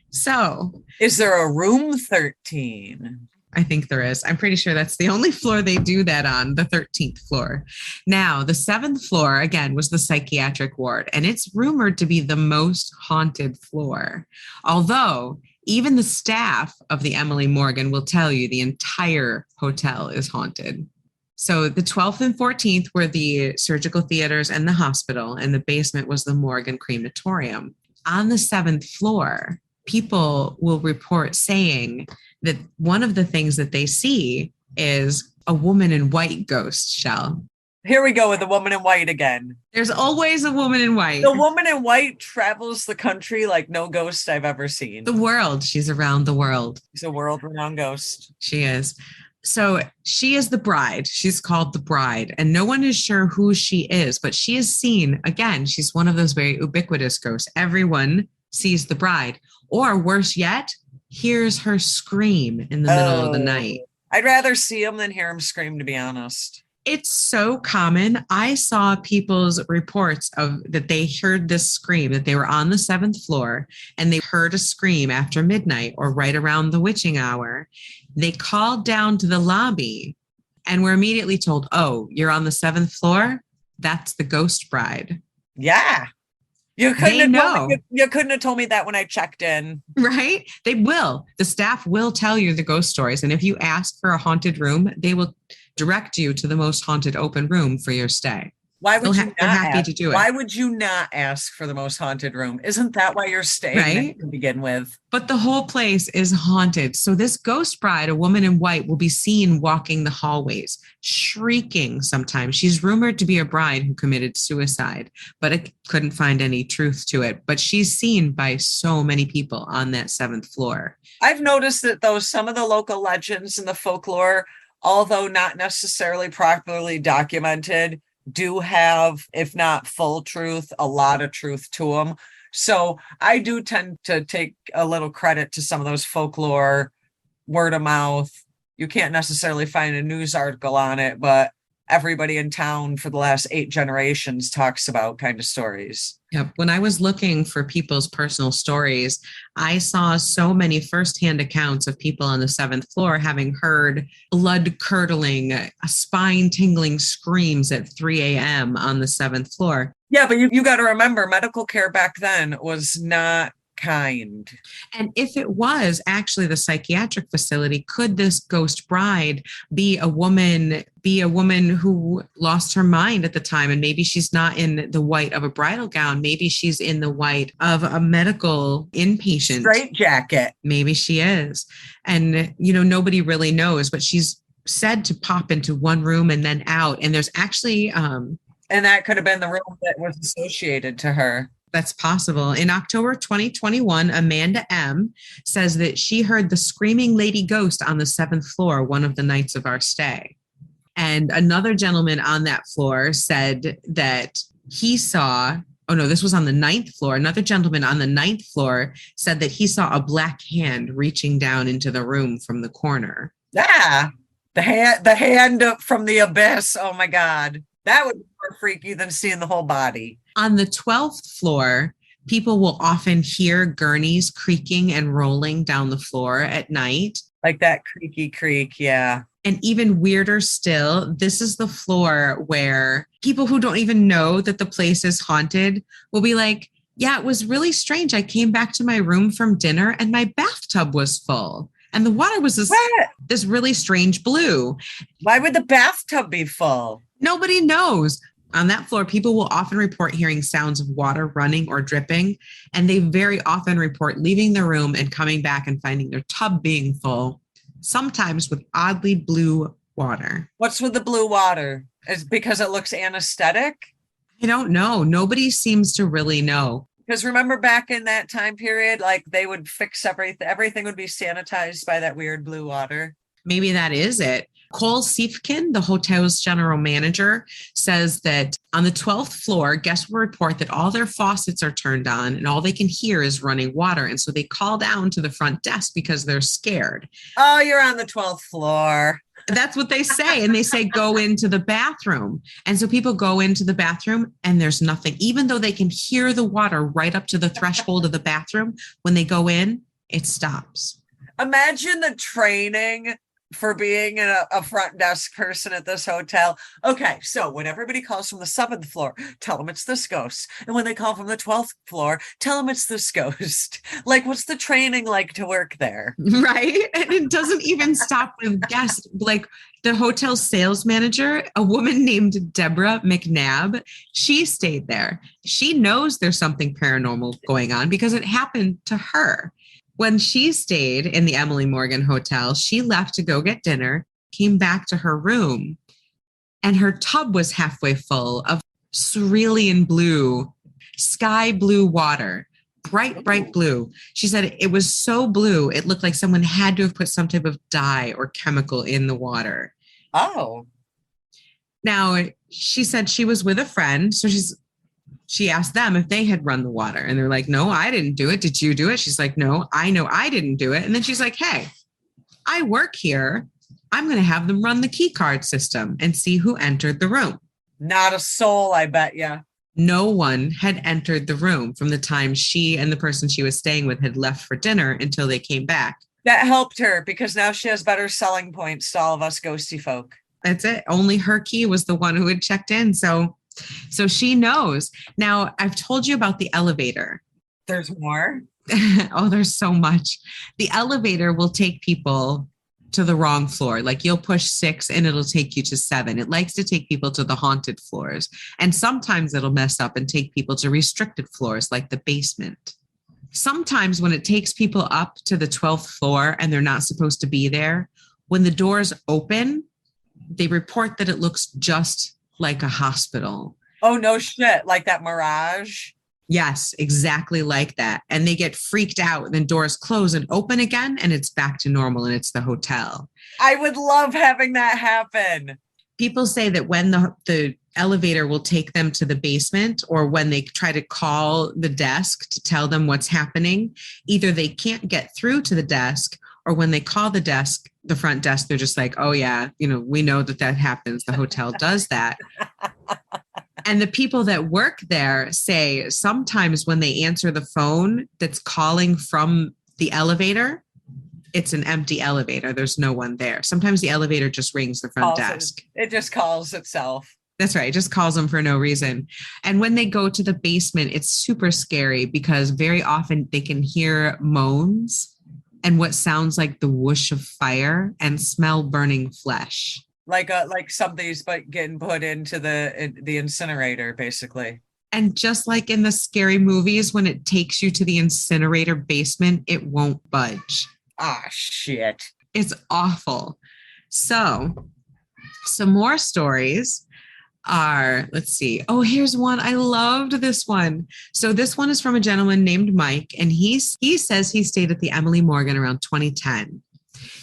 So,
is there a room 13?
I think there is. I'm pretty sure that's the only floor they do that on, the 13th floor. Now, the 7th floor, again, was the psychiatric ward, and it's rumored to be the most haunted floor. Although, even the staff of the Emily Morgan will tell you the entire hotel is haunted. So the 12th and 14th were the surgical theaters and the hospital, and the basement was the morgue and crematorium. On the 7th floor, people will report saying that one of the things that they see is a woman in white ghost, Chelle.
Here we go with the woman in white again.
There's always a woman in white.
The woman in white travels the country like no ghost I've ever seen.
The world. She's around the world.
She's a world-renowned ghost.
She is. So she is the bride. She's called the bride, and no one is sure who she is, but she is seen. Again, she's one of those very ubiquitous ghosts. Everyone sees the bride, or worse yet, hears her scream in the middle of the night.
I'd rather see him than hear him scream, to be honest.
It's so common. I saw people's reports of that they heard this scream, that they were on the 7th floor and they heard a scream after midnight or right around the witching hour. They called down to the lobby and were immediately told, oh, you're on the 7th floor? That's the ghost bride.
Yeah. You couldn't have told me that when I checked in.
Right? They will. The staff will tell you the ghost stories. And if you ask for a haunted room, they will direct you to the most haunted open room for your stay.
Why would you not
they're happy
ask?
To do it.
Why would you not ask for the most haunted room? Isn't that why you're staying
right?
To begin with?
But the whole place is haunted. So this ghost bride, a woman in white, will be seen walking the hallways, shrieking sometimes. She's rumored to be a bride who committed suicide, but it couldn't find any truth to it. But she's seen by so many people on that 7th floor.
I've noticed that though some of the local legends and the folklore, although not necessarily properly documented, do have, if not full truth, a lot of truth to them. So I do tend to take a little credit to some of those folklore, word of mouth. You can't necessarily find a news article on it, but everybody in town for the last 8 generations talks about kind of stories.
Yep. When I was looking for people's personal stories, I saw so many firsthand accounts of people on the 7th floor having heard blood-curdling, spine-tingling screams at 3 a.m. on the 7th floor.
Yeah, but you got to remember, medical care back then was not kind.
And if it was actually the psychiatric facility, could this ghost bride be a woman who lost her mind at the time? And maybe she's not in the white of a bridal gown. Maybe she's in the white of a medical inpatient
straitjacket.
Maybe she is. And, nobody really knows, but she's said to pop into one room and then out. And there's actually,
and that could have been the room that was associated to her.
That's possible. In October 2021, Amanda M. says that she heard the screaming lady ghost on the 7th floor one of the nights of our stay. And another gentleman on that floor said that he saw, this was on the 9th floor. Another gentleman on the 9th floor said that he saw a black hand reaching down into the room from the corner.
Yeah, the hand up from the abyss. Oh my God. That would be more freaky than seeing the whole body.
On the 12th floor, people will often hear gurneys creaking and rolling down the floor at night.
Like that creaky creak, yeah.
And even weirder still, this is the floor where people who don't even know that the place is haunted will be like, yeah, it was really strange. I came back to my room from dinner and my bathtub was full. And the water was this really strange blue.
Why would the bathtub be full?
Nobody knows. On that floor, people will often report hearing sounds of water running or dripping, and they very often report leaving the room and coming back and finding their tub being full, sometimes with oddly blue water.
What's with the blue water? Is it because it looks anesthetic?
I don't know. Nobody seems to really know.
Because remember back in that time period, like they would fix everything would be sanitized by that weird blue water.
Maybe that is it. Cole Siefkin, the hotel's general manager, says that on the 12th floor, guests will report that all their faucets are turned on and all they can hear is running water. And so they call down to the front desk because they're scared.
Oh, you're on the 12th floor.
That's what they say. And they say, go into the bathroom. And so people go into the bathroom and there's nothing, even though they can hear the water right up to the threshold of the bathroom. When they go in, it stops.
Imagine the training for being a front desk person at this hotel. Okay, so when everybody calls from the 7th floor, tell them it's this ghost. And when they call from the 12th floor, tell them it's this ghost. Like, what's the training like to work there?
Right? And it doesn't even stop with guests. Like the hotel sales manager, a woman named Deborah McNabb, she stayed there. She knows there's something paranormal going on because it happened to her. When she stayed in the Emily Morgan Hotel, she left to go get dinner, came back to her room, and her tub was halfway full of cerulean blue, sky blue water, bright, bright blue. She said it was so blue, it looked like someone had to have put some type of dye or chemical in the water.
Oh.
Now, she said she was with a friend, so she asked them if they had run the water and they're like, no, I didn't do it. Did you do it? She's like, no, I know I didn't do it. And then she's like, hey, I work here. I'm going to have them run the key card system and see who entered the room.
Not a soul, I bet you.
No one had entered the room from the time she and the person she was staying with had left for dinner until they came back.
That helped her because now she has better selling points to all of us ghosty folk.
That's it. Only her key was the one who had checked in. So she knows. Now, I've told you about the elevator.
There's more?
Oh, there's so much. The elevator will take people to the wrong floor. Like you'll push 6 and it'll take you to 7. It likes to take people to the haunted floors. And sometimes it'll mess up and take people to restricted floors like the basement. Sometimes when it takes people up to the 12th floor and they're not supposed to be there, when the doors open, they report that it looks just like a hospital.
Oh, no shit. Like that Mirage?
Yes, exactly like that. And they get freaked out. And then doors close and open again, and it's back to normal, and it's the hotel.
I would love having that happen.
People say that when the elevator will take them to the basement, or when they try to call the desk to tell them what's happening, either they can't get through to the desk, or when they call the desk, the front desk, they're just like, oh yeah, we know that happens. The hotel does that. And the people that work there say sometimes when they answer the phone that's calling from the elevator, it's an empty elevator. There's no one there. Sometimes the elevator just rings the front desk.
It just calls itself.
That's right. It just calls them for no reason. And when they go to the basement, it's super scary because very often they can hear moans and what sounds like the whoosh of fire and smell burning flesh.
Like something's getting put into the incinerator, basically.
And just like in the scary movies, when it takes you to the incinerator basement, it won't budge.
Ah, shit.
It's awful. So some more stories are, let's see. Oh, here's one. I loved this one. So this one is from a gentleman named Mike, and he says he stayed at the Emily Morgan around 2010.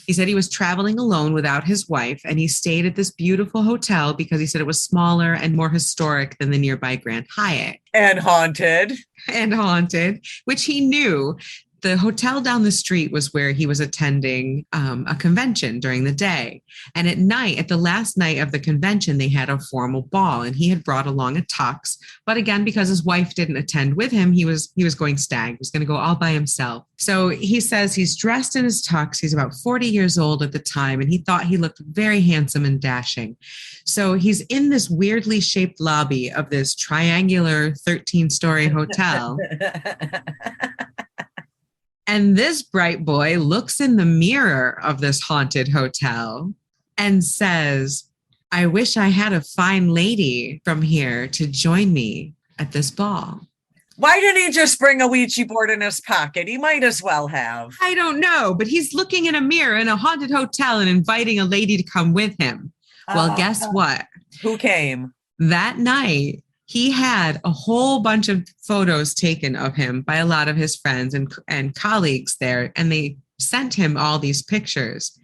He said he was traveling alone without his wife, and he stayed at this beautiful hotel because he said it was smaller and more historic than the nearby Grand Hyatt.
And haunted,
which he knew. The hotel down the street was where he was attending a convention during the day. And at night, at the last night of the convention, they had a formal ball, and he had brought along a tux. But again, because his wife didn't attend with him, he was going stag. He was going to go all by himself. So he says he's dressed in his tux. He's about 40 years old at the time, and he thought he looked very handsome and dashing. So he's in this weirdly shaped lobby of this triangular 13-story hotel. And this bright boy looks in the mirror of this haunted hotel and says, I wish I had a fine lady from here to join me at this ball.
Why didn't he just bring a Ouija board in his pocket? He might as well have.
I don't know, but he's looking in a mirror in a haunted hotel and inviting a lady to come with him. Well, guess what?
Who came?
That night, he had a whole bunch of photos taken of him by a lot of his friends and colleagues there, and they sent him all these pictures.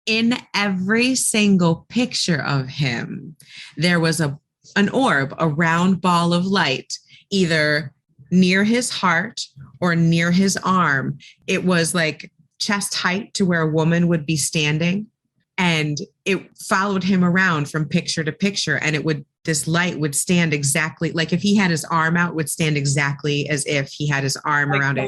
In every single picture of him, there was an orb, a round ball of light, either near his heart or near his arm. It was like chest height to where a woman would be standing. And it followed him around from picture to picture. And this light would stand exactly like if he had his arm out, would stand exactly as if he had his arm
like
around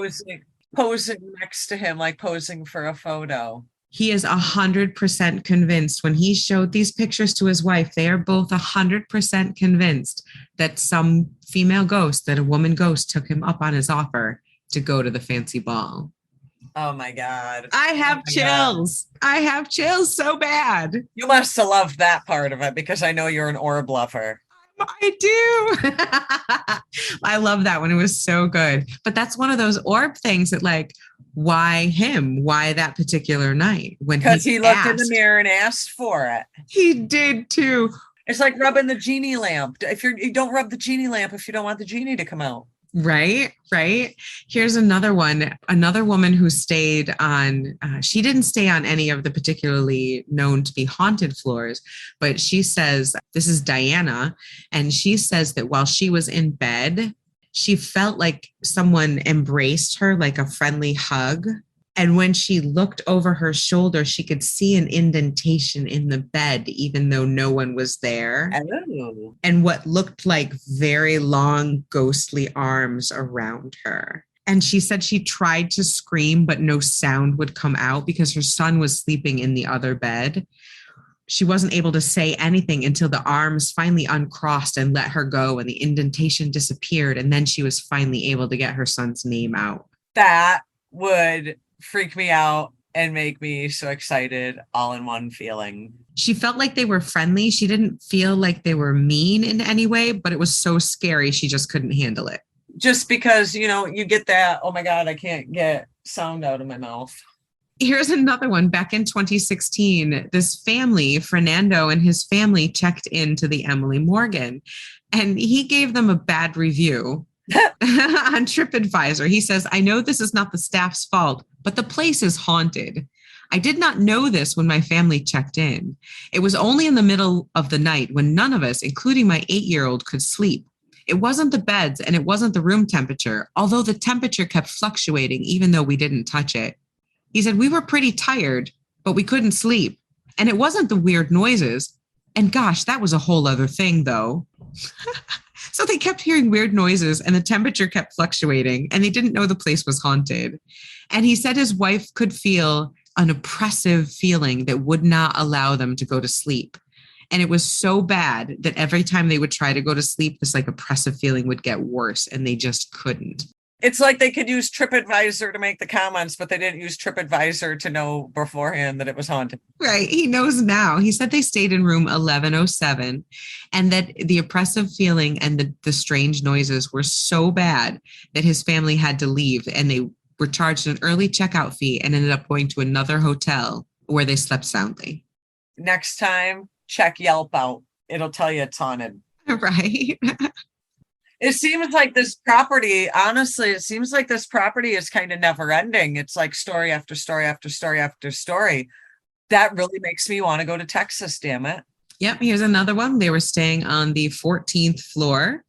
posing next to him, like posing for a photo.
He is 100% convinced. When he showed these pictures to his wife, they are both 100% convinced that some female ghost, that a woman ghost took him up on his offer to go to the fancy ball.
Oh my God.
I have chills. God. I have chills so bad.
You must have loved that part of it because I know you're an orb lover.
I do. I love that one. It was so good. But that's one of those orb things that like, why him? Why that particular night?
Because he looked in the mirror and asked for it.
He did too.
It's like rubbing the genie lamp. You don't rub the genie lamp if you don't want the genie to come out.
Right. Here's another one. Another woman who stayed on, she didn't stay on any of the particularly known to be haunted floors, but she says, this is Diana, and she says that while she was in bed, she felt like someone embraced her like a friendly hug. And when she looked over her shoulder, she could see an indentation in the bed, even though no one was there.
Oh.
And what looked like very long, ghostly arms around her. And she said she tried to scream, but no sound would come out because her son was sleeping in the other bed. She wasn't able to say anything until the arms finally uncrossed and let her go, and the indentation disappeared. And then she was finally able to get her son's name out.
That would freak me out and make me so excited all in one feeling.
She felt like they were friendly. She didn't feel like they were mean in any way, but it was so scary. She just couldn't handle it.
Just because, you get that, oh my God, I can't get sound out of my mouth.
Here's another one. Back in 2016, this family, Fernando and his family, checked into the Emily Morgan, and he gave them a bad review on TripAdvisor. He says, I know this is not the staff's fault, but the place is haunted. I did not know this when my family checked in. It was only in the middle of the night when none of us, including my 8-year-old, could sleep. It wasn't the beds and it wasn't the room temperature, although the temperature kept fluctuating even though we didn't touch it. He said, we were pretty tired, but we couldn't sleep. And it wasn't the weird noises. And gosh, that was a whole other thing, though. So they kept hearing weird noises and the temperature kept fluctuating and they didn't know the place was haunted. And he said his wife could feel an oppressive feeling that would not allow them to go to sleep. And it was so bad that every time they would try to go to sleep, this like oppressive feeling would get worse and they just couldn't.
It's like they could use TripAdvisor to make the comments, but they didn't use TripAdvisor to know beforehand that it was haunted.
Right. He knows now. He said they stayed in room 1107 and that the oppressive feeling and the strange noises were so bad that his family had to leave and they were charged an early checkout fee and ended up going to another hotel where they slept soundly.
Next time, check Yelp out. It'll tell you it's haunted.
Right.
It seems like this property, honestly, it seems like this property is kind of never ending. It's like story after story after story after story. That really makes me want to go to Texas, damn it.
Yep. Here's another one. They were staying on the 14th floor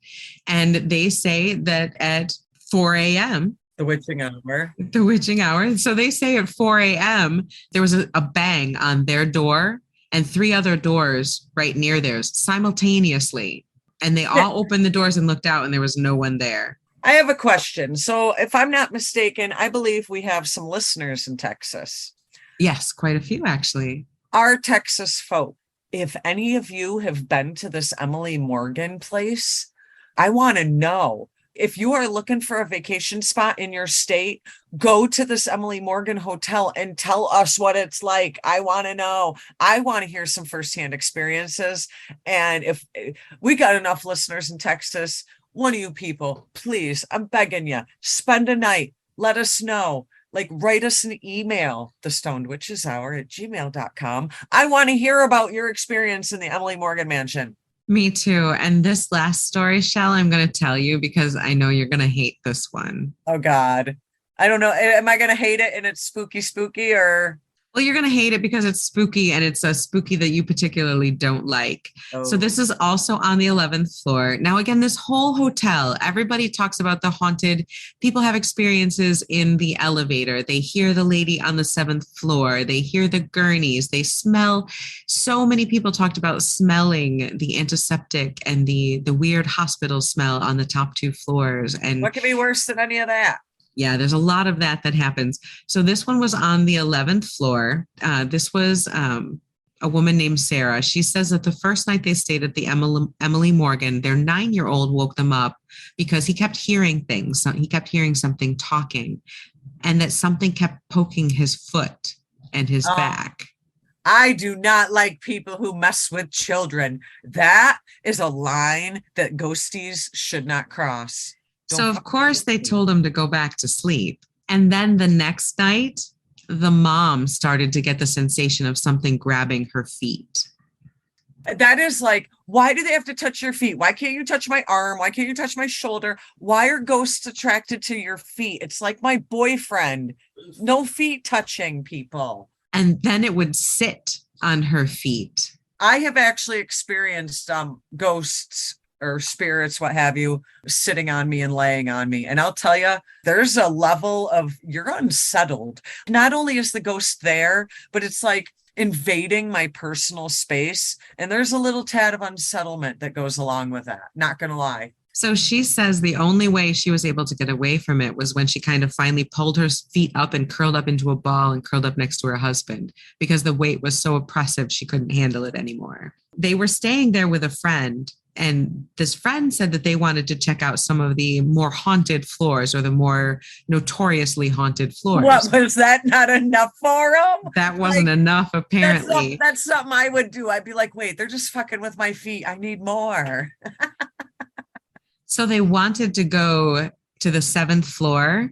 and they say that at 4 a.m.,
the witching hour.
The witching hour. So they say at 4 a.m., there was a bang on their door and 3 other doors right near theirs simultaneously. And they all opened the doors and looked out and there was no one there.
I have a question. So if I'm not mistaken, I believe we have some listeners in Texas.
Yes, quite a few, actually.
Our Texas folk, if any of you have been to this Emily Morgan place, I want to know. If you are looking for a vacation spot in your state, go to this Emily Morgan hotel and tell us what it's like. I want to know. I want to hear some firsthand experiences. And if we got enough listeners in Texas, one of you people, please, I'm begging you, spend a night. Let us know. Like, write us an email, thestonedwitcheshour@gmail.com. I want to hear about your experience in the Emily Morgan mansion.
Me too. And this last story, Chelle, I'm going to tell you because I know you're going to hate this one.
Oh, God. I don't know. Am I going to hate it and it's spooky or?
Well, you're going to hate it because it's spooky and it's a spooky that you particularly don't like.
Oh.
So this is also on the 11th floor. Now, again, this whole hotel, everybody talks about the haunted. People have experiences in the elevator. They hear the lady on the 7th floor. They hear the gurneys. They smell. So many people talked about smelling the antiseptic and the weird hospital smell on the top 2 floors. And
what could be worse than any of that?
Yeah, there's a lot of that happens. So this one was on the 11th floor. This was a woman named Sarah. She says that the first night they stayed at the Emily Morgan, their 9-year-old woke them up because he kept hearing things. So he kept hearing something talking, and that something kept poking his foot and his back.
I do not like people who mess with children. That is a line that ghosties should not cross.
So, of course, they told him to go back to sleep. And then the next night, the mom started to get the sensation of something grabbing her feet.
That is like, why do they have to touch your feet? Why can't you touch my arm? Why can't you touch my shoulder? Why are ghosts attracted to your feet? It's like my boyfriend. No feet touching, people.
And then it would sit on her feet.
I have actually experienced ghosts or spirits, what have you, sitting on me and laying on me. And I'll tell you, there's a level of you're unsettled. Not only is the ghost there, but it's like invading my personal space. And there's a little tad of unsettlement that goes along with that. Not going to lie.
So she says the only way she was able to get away from it was when she kind of finally pulled her feet up and curled up into a ball and curled up next to her husband because the weight was so oppressive she couldn't handle it anymore. They were staying there with a friend. And this friend said that they wanted to check out some of the more haunted floors or the more notoriously haunted floors.
What, was that not enough for them?
That wasn't enough, apparently.
That's something I would do. I'd be like, wait, they're just fucking with my feet. I need more.
So they wanted to go to the 7th floor,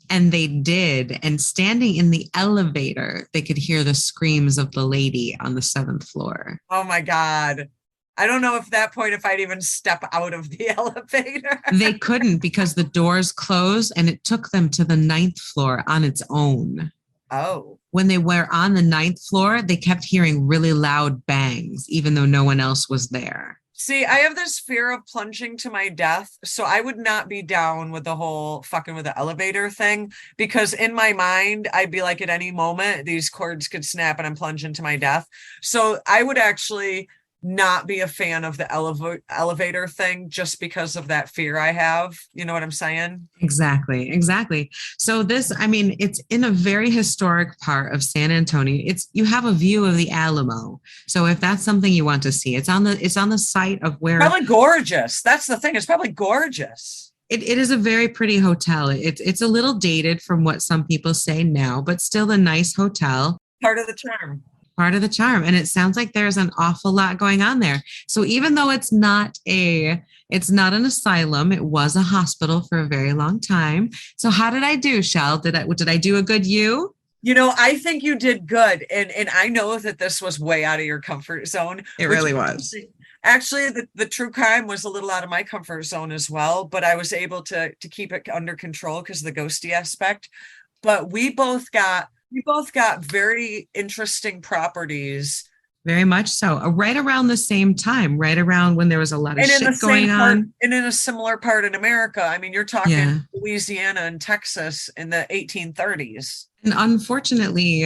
and they did. And standing in the elevator, they could hear the screams of the lady on the 7th floor.
Oh, my God. I don't know if that point, if I'd even step out of the elevator.
They couldn't because the doors closed and it took them to the 9th floor on its own.
Oh.
When they were on the 9th floor, they kept hearing really loud bangs, even though no one else was there.
See, I have this fear of plunging to my death. So I would not be down with the whole fucking with the elevator thing, because in my mind, I'd be like, at any moment, these cords could snap and I'm plunging to my death. So I would actually not be a fan of the elevator thing just because of that fear I have. You know what I'm saying?
Exactly. So this, I mean, it's in a very historic part of San Antonio. You have a view of the Alamo. So if that's something you want to see, it's on the site of where.
Probably gorgeous. That's the thing. It's probably gorgeous.
It is a very pretty hotel. It's a little dated from what some people say now, but still a nice hotel.
Part of the charm.
And it sounds like there's an awful lot going on there. So even though it's not an asylum, it was a hospital for a very long time. So how did I do, Chelle? Did I do a good you?
You know, I think you did good. And I know that this was way out of your comfort zone.
It really was.
Actually, the true crime was a little out of my comfort zone as well, but I was able to keep it under control because of the ghosty aspect. But we both got very interesting properties.
Very much so. Right around the same time, right around when there was a lot of shit going on.
And in a similar part in America. I mean, you're talking Louisiana and Texas in the 1830s.
And unfortunately,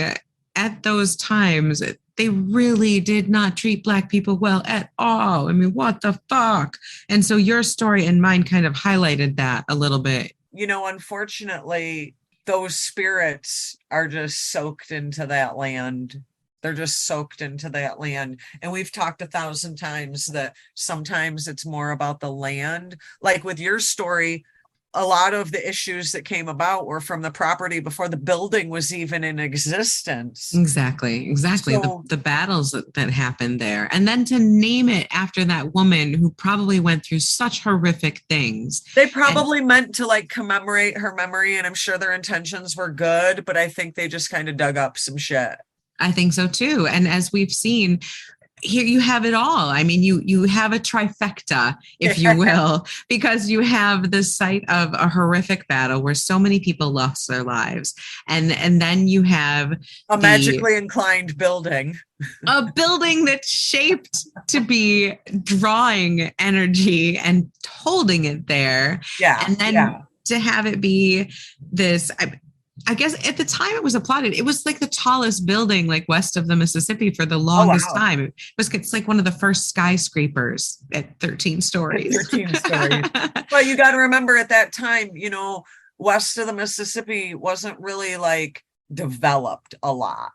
at those times, they really did not treat Black people well at all. I mean, what the fuck? And so your story and mine kind of highlighted that a little bit.
You know, unfortunately, those spirits are just soaked into that land. They're just soaked into that land. And we've talked 1,000 times that sometimes it's more about the land. Like with your story, a lot of the issues that came about were from the property before the building was even in existence.
Exactly. So, the battles that happened there. And then to name it after that woman who probably went through such horrific things.
They probably meant to like commemorate her memory, and I'm sure their intentions were good, but I think they just kind of dug up some shit.
I think so too. And as we've seen, here you have it all. I mean, you have a trifecta, if you will, because you have the site of a horrific battle where so many people lost their lives. And then you have
a magically inclined building.
A building that's shaped to be drawing energy and holding it there.
Yeah.
And then to have it be this, I guess at the time it was applauded. It was like the tallest building, like west of the Mississippi for the longest time. It's like one of the first skyscrapers at 13 stories.
13 stories. But you got to remember at that time, you know, west of the Mississippi wasn't really like developed a lot.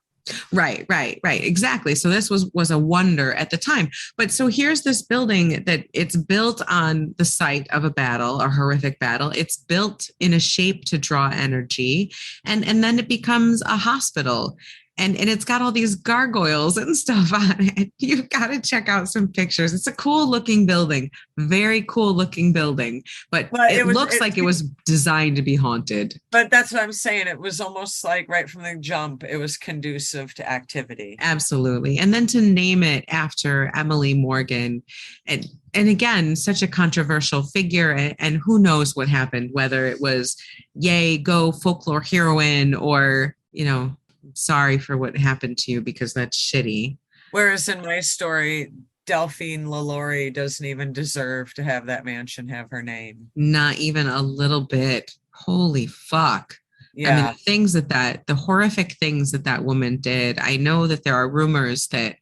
Right. Exactly. So this was a wonder at the time. But so here's this building that it's built on the site of a battle, a horrific battle. It's built in a shape to draw energy. And then it becomes a hospital. And it's got all these gargoyles and stuff on it. You've got to check out some pictures. It's a cool looking building, very cool looking building, but it looks like it was designed to be haunted.
But that's what I'm saying. It was almost like right from the jump, it was conducive to activity.
Absolutely. And then to name it after Emily Morgan, and again, such a controversial figure, and who knows what happened, whether it was yay, go folklore heroine, or, you know, sorry for what happened to you because that's shitty.
Whereas in my story, Delphine LaLaurie doesn't even deserve to have that mansion have her name.
Not even a little bit. Holy fuck.
Yeah.
I mean, the horrific things that woman did. I know that there are rumors that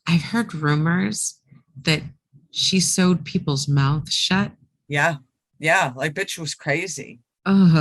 I've heard rumors that she sewed people's mouths shut.
Yeah. Yeah. Like bitch was crazy. And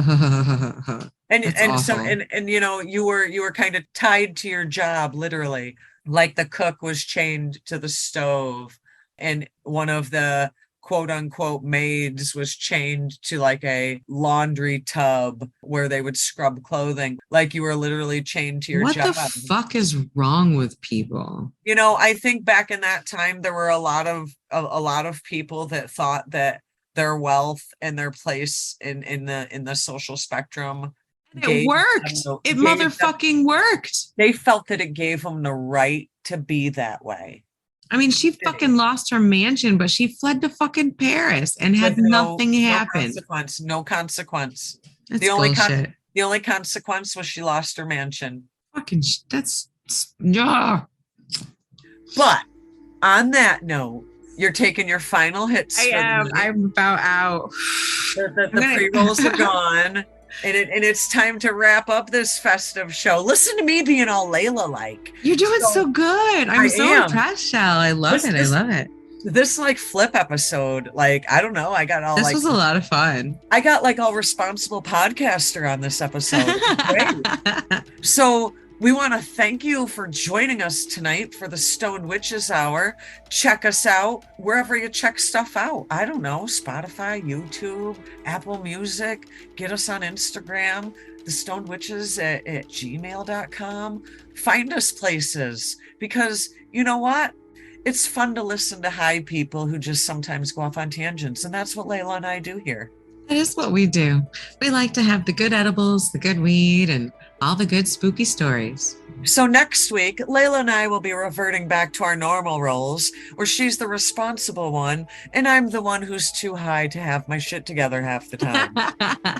you know, you were kind of tied to your job, literally, like the cook was chained to the stove and one of the quote unquote maids was chained to like a laundry tub where they would scrub clothing. Like you were literally chained to your job.
What the fuck is wrong with people?
You know, I think back in that time, there were a lot of people that thought that their wealth and their place in the social spectrum.
It worked. It motherfucking worked.
They felt that it gave them the right to be that way.
I mean, she fucking lost her mansion, but she fled to fucking Paris and had nothing happen.
No consequence.
That's
the only consequence was she lost her mansion.
Fucking that's yeah.
But on that note, you're taking your final hits.
I am. I'm about out.
The pre-rolls are gone. And it's time to wrap up this festive show. Listen to me being all Laylla-like.
You're doing so good. I'm so impressed, Chelle. I love it. I love it.
This like flip episode, like, I don't know. I got all
this was a lot of fun.
I got like all responsible podcaster on this episode. Great. So we want to thank you for joining us tonight for the Stoned Witches Hour. Check us out wherever you check stuff out. I don't know, Spotify, YouTube, Apple Music. Get us on Instagram, the Stoned Witches at gmail.com. Find us places because you know what? It's fun to listen to high people who just sometimes go off on tangents. And that's what Laylla and I do here.
That is what we do. We like to have the good edibles, the good weed, and all the good spooky stories.
So next week, Laylla and I will be reverting back to our normal roles, where she's the responsible one, and I'm the one who's too high to have my shit together half the time.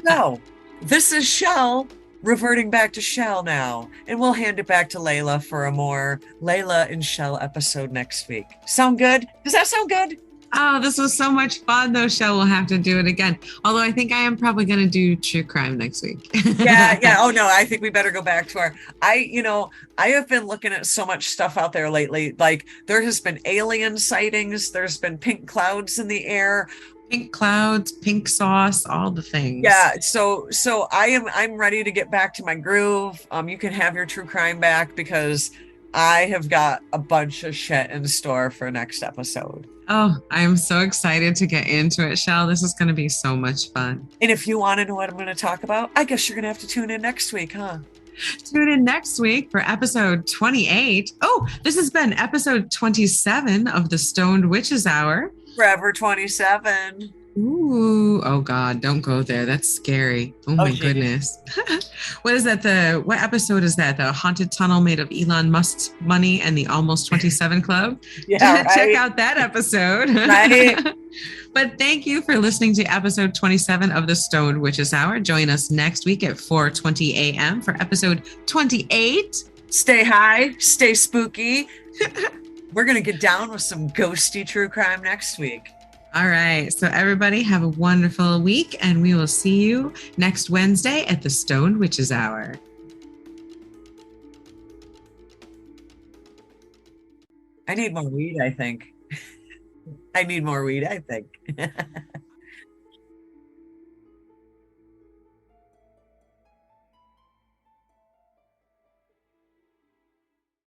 So, this is Chelle, reverting back to Chelle now, and we'll hand it back to Laylla for a more Laylla and Chelle episode next week. Sound good? Does that sound good?
Oh, this was so much fun, though, Chelle. We'll have to do it again. Although I think I am probably going to do true crime next week.
Yeah. Oh, no, I think we better go back to I have been looking at so much stuff out there lately. Like there has been alien sightings. There's been pink clouds in the air.
Pink clouds, pink sauce, all the things.
Yeah. So I'm ready to get back to my groove. You can have your true crime back because I have got a bunch of shit in store for next episode.
Oh, I'm so excited to get into it, Chelle. This is going to be so much fun.
And if you want to know what I'm going to talk about, I guess you're going to have to tune in next week, huh?
Tune in next week for episode 28. Oh, this has been episode 27 of the Stoned Witches Hour.
Forever 27.
Ooh, oh God, don't go there. That's scary. Oh my goodness. What is that? What episode is that? The haunted tunnel made of Elon Musk's money and the Almost 27 Club?
Yeah, right.
Check out that episode.
Right.
But thank you for listening to episode 27 of the Stoned Witches Hour. Join us next week at 4:20 a.m. for episode 28.
Stay high, stay spooky. We're going to get down with some ghosty true crime next week.
All right. So everybody have a wonderful week, and we will see you next Wednesday at the Stoned Witches Hour.
I need more weed, I think. I need more weed, I think.